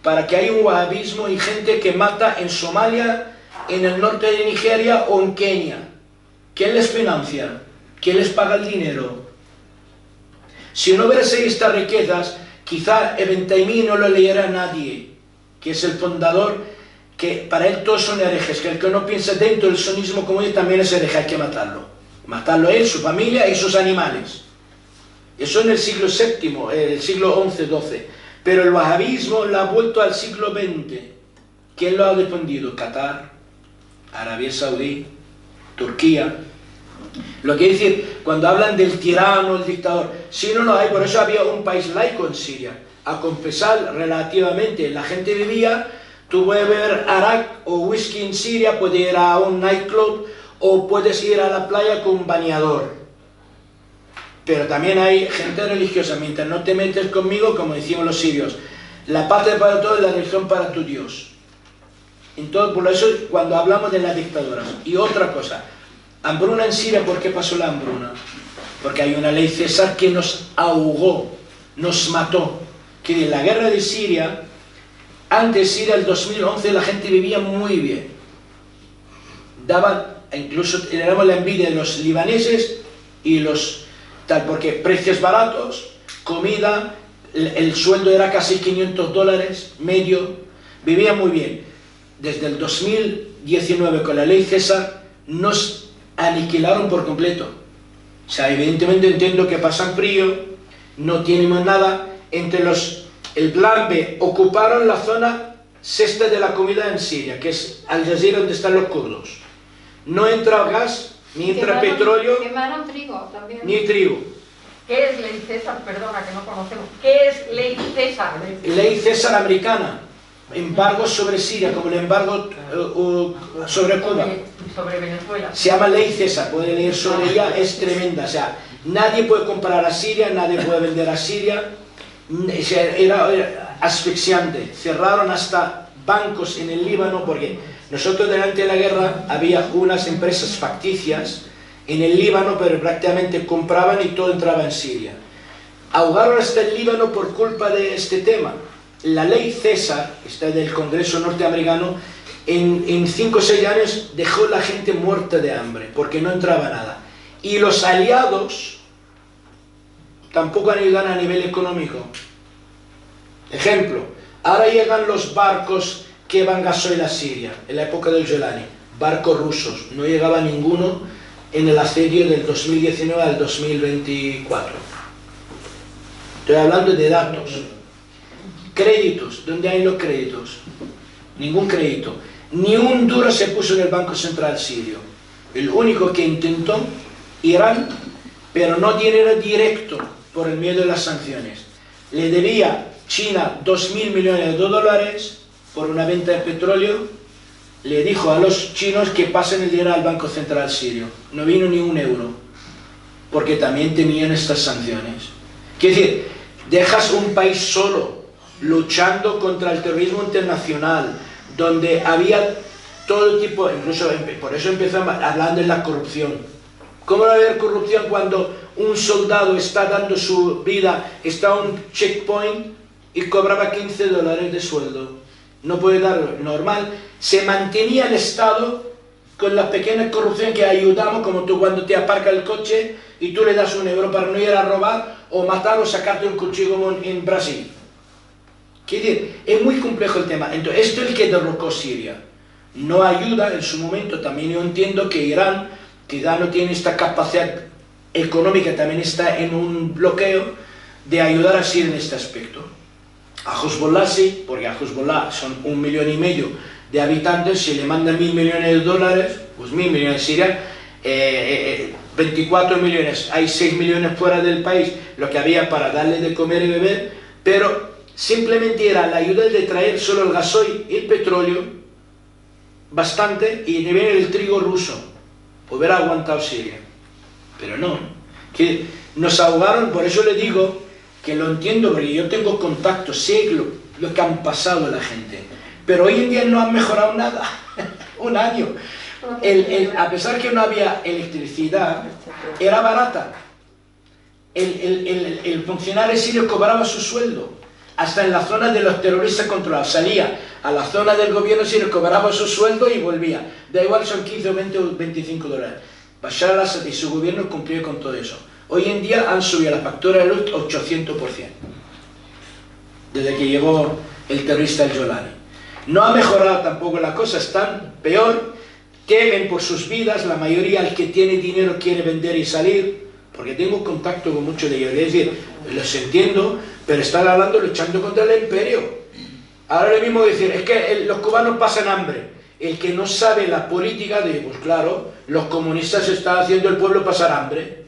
para que haya un wahabismo y gente que mata en Somalia, en el norte de Nigeria o en Kenia. ¿Quién les financia? ¿Quién les paga el dinero? Si no hubiese estas riquezas, quizá Ibn Taymiyyah no lo leyera nadie, que es el fundador, que para él todos son herejes, que el que no piensa dentro del sunismo como él también es hereje, hay que matarlo. Matarlo él, su familia y sus animales. Eso en el siglo VII, el siglo XI, XII. Pero el wahabismo lo ha vuelto al siglo XX. ¿Quién lo ha difundido? Qatar, Arabia Saudí, Turquía. Lo que quiere decir, cuando hablan del tirano, el dictador, si no lo hay, por eso había un país laico en Siria. A confesar relativamente, la gente vivía, tú puedes beber arak o whisky en Siria, puedes ir a un nightclub o puedes ir a la playa con un bañador. Pero también hay gente religiosa, mientras no te metes conmigo, como decimos los sirios, la patria para todos y la religión para tu Dios. Entonces, por eso cuando hablamos de las dictaduras. Y otra cosa, hambruna en Siria, ¿por qué pasó la hambruna? Porque hay una ley César que nos ahogó, nos mató. Que en la guerra de Siria, antes de Siria, el 2011, la gente vivía muy bien. Incluso teníamos la envidia de los libaneses y los tal, porque precios baratos, comida, el sueldo era casi $500 medio, vivía muy bien. Desde el 2019 con la ley César nos aniquilaron por completo. O sea, evidentemente entiendo que pasan frío, no tenemos nada. El plan B, ocuparon la zona sexta de la comida en Siria, que es Al Jazeera, donde están los kurdos. No entra gas, ni entra petróleo, quemaron trigo también. ni trigo. ¿Qué es ley César? Perdona, que no conocemos. ¿Qué es ley César? Ley César americana. Embargo sobre Siria, como el embargo sobre Cuba. Sobre Venezuela. Se llama ley César, puede leer sobre ella, es tremenda. O sea, nadie puede comprar a Siria, nadie puede vender a Siria. Era asfixiante. Cerraron hasta bancos en el Líbano, porque nosotros durante la guerra había unas empresas facticias en el Líbano, pero prácticamente compraban y todo entraba en Siria. Ahogaron hasta el Líbano por culpa de este tema. La ley César, esta del Congreso norteamericano, en 5 o 6 años dejó la gente muerta de hambre, porque no entraba nada. Y los aliados tampoco han ayudado a nivel económico. Ejemplo, ahora llegan los barcos que van gasoil a Siria, en la época del Jolani, barcos rusos, no llegaba ninguno en el asedio del 2019 al 2024. Estoy hablando de datos. Créditos, ¿dónde hay los créditos? Ningún crédito. Ni un duro se puso en el Banco Central Sirio. El único que intentó, Irán, pero no dinero directo por el miedo de las sanciones. Le debía China 2.000 millones de dólares por una venta de petróleo. Le dijo a los chinos que pasen el dinero al Banco Central Sirio. No vino ni un euro, porque también temían estas sanciones. Quiere decir, dejas un país solo, luchando contra el terrorismo internacional, donde había todo tipo, incluso por eso empezamos hablando de la corrupción. ¿Cómo no va a haber corrupción cuando un soldado está dando su vida, está a un checkpoint y cobraba $15 de sueldo? No puede darlo, normal. Se mantenía el Estado con la pequeña corrupción que ayudamos, como tú cuando te aparca el coche y tú le das €1 para no ir a robar o matar o sacarte un cuchillo como en Brasil. Quiere decir, es muy complejo el tema. Entonces, esto es el que derrocó Siria. No ayuda en su momento. También yo entiendo que Irán, que ya no tiene esta capacidad económica, también está en un bloqueo de ayudar a Siria en este aspecto. A Hezbollah sí, porque a Hezbollah son 1,5 millones de habitantes, si le mandan $1.000 millones, pues 1.000 millones Siria, 24 millones, hay 6 millones fuera del país, lo que había para darle de comer y beber, pero simplemente era la ayuda de traer solo el gasoil y el petróleo, bastante, y viene el trigo ruso, hubiera aguantado Siria, pero no, que nos ahogaron. Por eso le digo que lo entiendo, porque yo tengo contacto, sé lo que han pasado la gente, pero hoy en día no han mejorado nada, un año. A pesar que no había electricidad, era barata. El funcionario sirio cobraba su sueldo, hasta en la zona de los terroristas controlados. Salía a la zona del gobierno sirio, cobraba su sueldo y volvía. Da igual, son 15 o 20 o $25. Bashar al-Assad y su gobierno cumplió con todo eso. Hoy en día han subido la factura de luz 800%, desde que llegó el terrorista el Jolani. No ha mejorado tampoco la cosa, están peor, temen por sus vidas, la mayoría, el que tiene dinero quiere vender y salir, porque tengo contacto con muchos de ellos, es decir, los entiendo, pero están hablando, luchando contra el imperio. Ahora lo mismo decir, es que los cubanos pasan hambre. El que no sabe la política, dice, pues claro, los comunistas están haciendo al pueblo pasar hambre.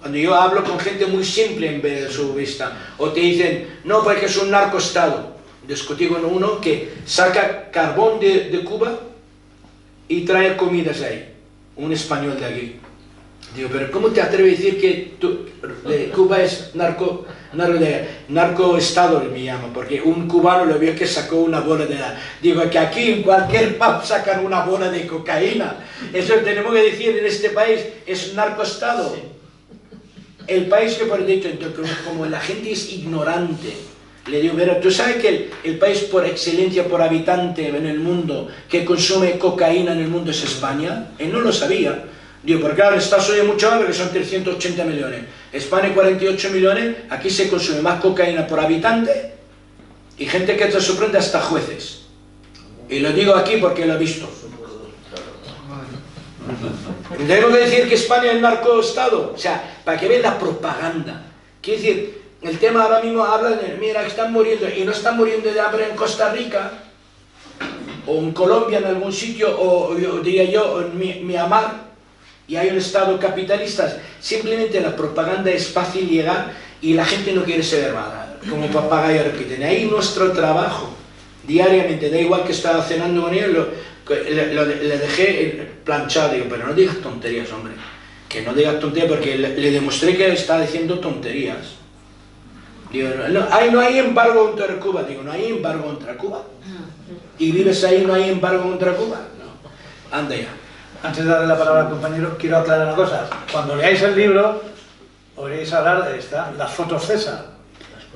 Cuando yo hablo con gente muy simple en vez de su vista, o te dicen, no, porque es un narcoestado. Discutí con uno que saca carbón de Cuba y trae comidas ahí, un español de aquí. Digo, pero ¿cómo te atreves a decir que Cuba es narcoestado, me llama? Porque un cubano lo vio que sacó una bola de... Digo, que aquí en cualquier pub sacan una bola de cocaína. Eso tenemos que decir en este país, es narcoestado. El país que por dicho, entonces, como la gente es ignorante, le digo, pero tú sabes que el país por excelencia por habitante en el mundo que consume cocaína en el mundo es España. Él no lo sabía. Digo, porque claro, en Estados Unidos mucho más, porque son 380 millones. España 48 millones, aquí se consume más cocaína por habitante y gente que te sorprende hasta jueces. Y lo digo aquí porque lo he visto. Tengo que decir que España es narcoestado, o sea, para que vean la propaganda. Quiere decir, el tema ahora mismo habla de, mira, están muriendo, y no están muriendo de hambre en Costa Rica, o en Colombia en algún sitio, o diría yo, en Myanmar, y hay un estado capitalista. Simplemente la propaganda es fácil llegar y la gente no quiere saber nada, como papagayo repiten. Ahí nuestro trabajo, diariamente, da igual que estaba cenando con ellos, le dejé planchado, digo, pero no digas tonterías, hombre, que no digas tonterías, porque le demostré que estaba diciendo tonterías. Digo, no hay embargo contra Cuba. Digo, no hay embargo contra Cuba. ¿Y vives ahí, no hay embargo contra Cuba? No. Anda ya. Antes de darle la palabra al compañero, quiero aclarar una cosa. Cuando leáis el libro, oiréis hablar de esta, las fotos César.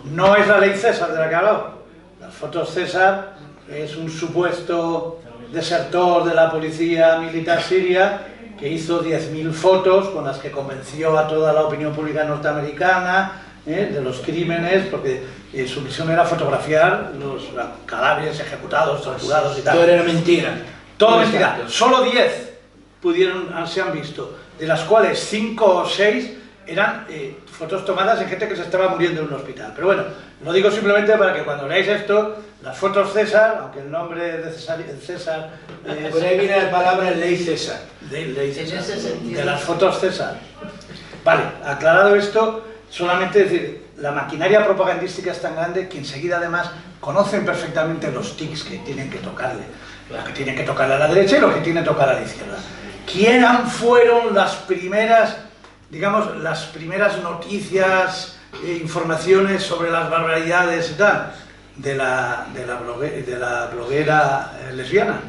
No es la ley César de la que he hablado. Las fotos César es un supuesto desertor de la policía militar siria que hizo 10.000 fotos con las que convenció a toda la opinión pública norteamericana de los crímenes, porque su misión era fotografiar los cadáveres ejecutados, torturados y tal. Todo era mentira. Todo mentira. Solo 10 se han visto, de las cuales 5 o 6 eran fotos tomadas en gente que se estaba muriendo en un hospital. Pero bueno, lo digo simplemente para que cuando leáis esto, las fotos César, aunque el nombre de César es... Por ahí viene la palabra ley César. Ley César, de las fotos César. Vale, aclarado esto, solamente decir, la maquinaria propagandística es tan grande que enseguida además conocen perfectamente los tics que tienen que tocarle. Lo que tienen que tocarle a la derecha y lo que tienen que tocar a la izquierda. ¿Quiénes fueron las primeras, digamos, las primeras noticias, informaciones sobre las barbaridades y tal? De la bloguera lesbiana.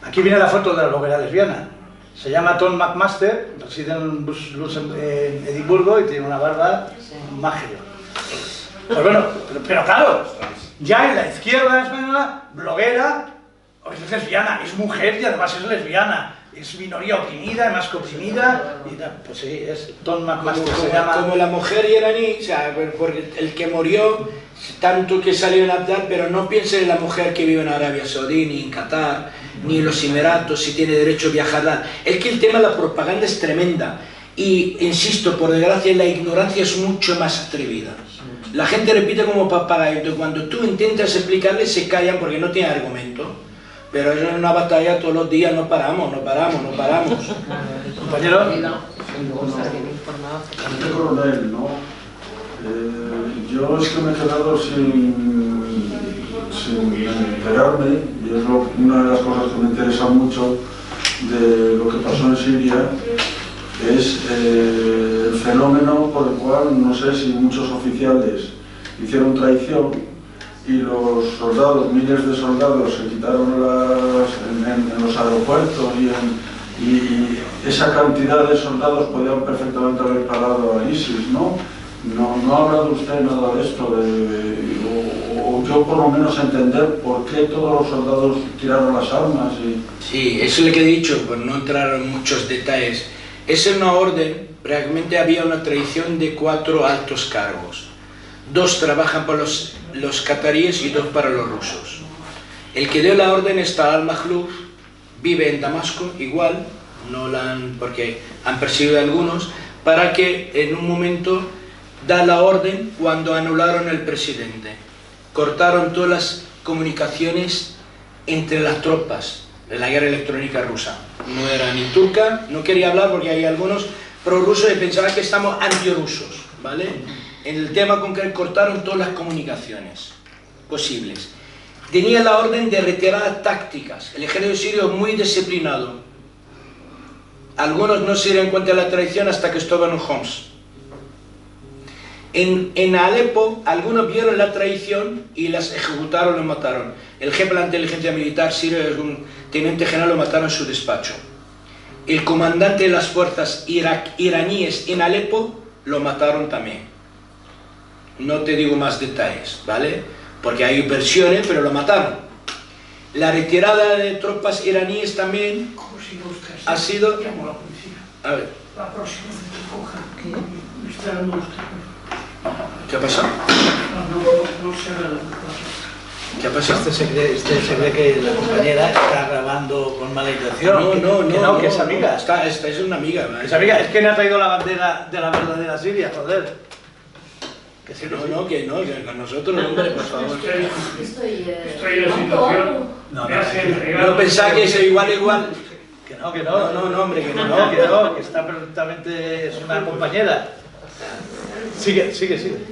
Aquí viene la foto de la bloguera lesbiana. Se llama Tom McMaster, reside en Edimburgo y tiene una barba mágica. Pues bueno, pero claro, ya en la izquierda española, bloguera, es lesbiana, es mujer y además es lesbiana. Es minoría oprimida, más que oprimida, y pues sí, es Tom McMaster se llama. Como la mujer iraní, o sea, porque el que murió, tanto que salió en Abdal, pero no piense en la mujer que vive en Arabia Saudí, ni en Qatar, ni en los Emiratos, si tiene derecho a viajar. Es que el tema de la propaganda es tremenda, y insisto, por desgracia, la ignorancia es mucho más atrevida. La gente repite como papagayo, y cuando tú intentas explicarles se callan porque no tienen argumento. Pero eso es una batalla todos los días, no paramos. Compañero. Coronel, ¿no? Yo es que me he quedado sin enterarme, y es una de las cosas que me interesa mucho de lo que pasó en Siria, es el fenómeno por el cual, no sé si muchos oficiales hicieron traición, y los soldados, miles de soldados se quitaron en los aeropuertos y esa cantidad de soldados podían perfectamente haber parado a ISIS, ¿no? No ha hablado usted nada de esto, o yo por lo menos entender por qué todos los soldados tiraron las armas. Sí, eso es lo que he dicho, por no entrar en muchos detalles. Es una orden, realmente había una tradición de 4 altos cargos. 2 trabajan para los cataríes y 2 para los rusos. El que dio la orden es Talal Makhlouf, vive en Damasco, igual, porque han perseguido a algunos, para que en un momento da la orden cuando anularon el presidente. Cortaron todas las comunicaciones entre las tropas de la guerra electrónica rusa. No era ni turca, no quería hablar porque hay algunos prorrusos y pensaban que estamos antirrusos, ¿vale? En el tema concreto cortaron todas las comunicaciones posibles. Tenía la orden de retiradas tácticas. El ejército sirio es muy disciplinado. Algunos no se dieron cuenta de la traición hasta que estaban en Homs. En Alepo, algunos vieron la traición y las ejecutaron y mataron. El jefe de la inteligencia militar sirio es un teniente general, lo mataron en su despacho. El comandante de las fuerzas iraníes en Alepo lo mataron también. No te digo más detalles, ¿vale? Porque hay versiones, pero lo mataron. La retirada de tropas iraníes también ha sido... A ver. La próxima vez que coja, me está dando usted. ¿Qué ha pasado? No se haga. ¿Qué ha pasado? Este se cree que la compañera está grabando con mala intención. No, que es amiga. Esta es una amiga, ¿vale? Es amiga, es que me ha traído la bandera de la verdadera Siria, joder. Que sí, que con nosotros, hombre, por favor. Estoy en la situación. No pensaba que eso igual. Que no, hombre, que no, que está perfectamente, es una compañera. Sigue.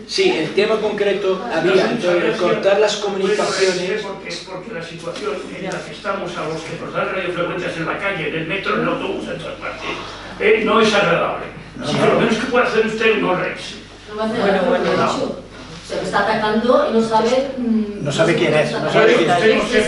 Sí, el tema concreto había, entonces, cortar las comunicaciones. Porque la situación en la que estamos a los que nos dan radiofrecuencias en la calle, en el metro, en el autobús, en todas partes, no es agradable. Si lo menos que puede hacer usted no reírse. Se está atacando y no sabe... No sabe quién es. No sabe quién es.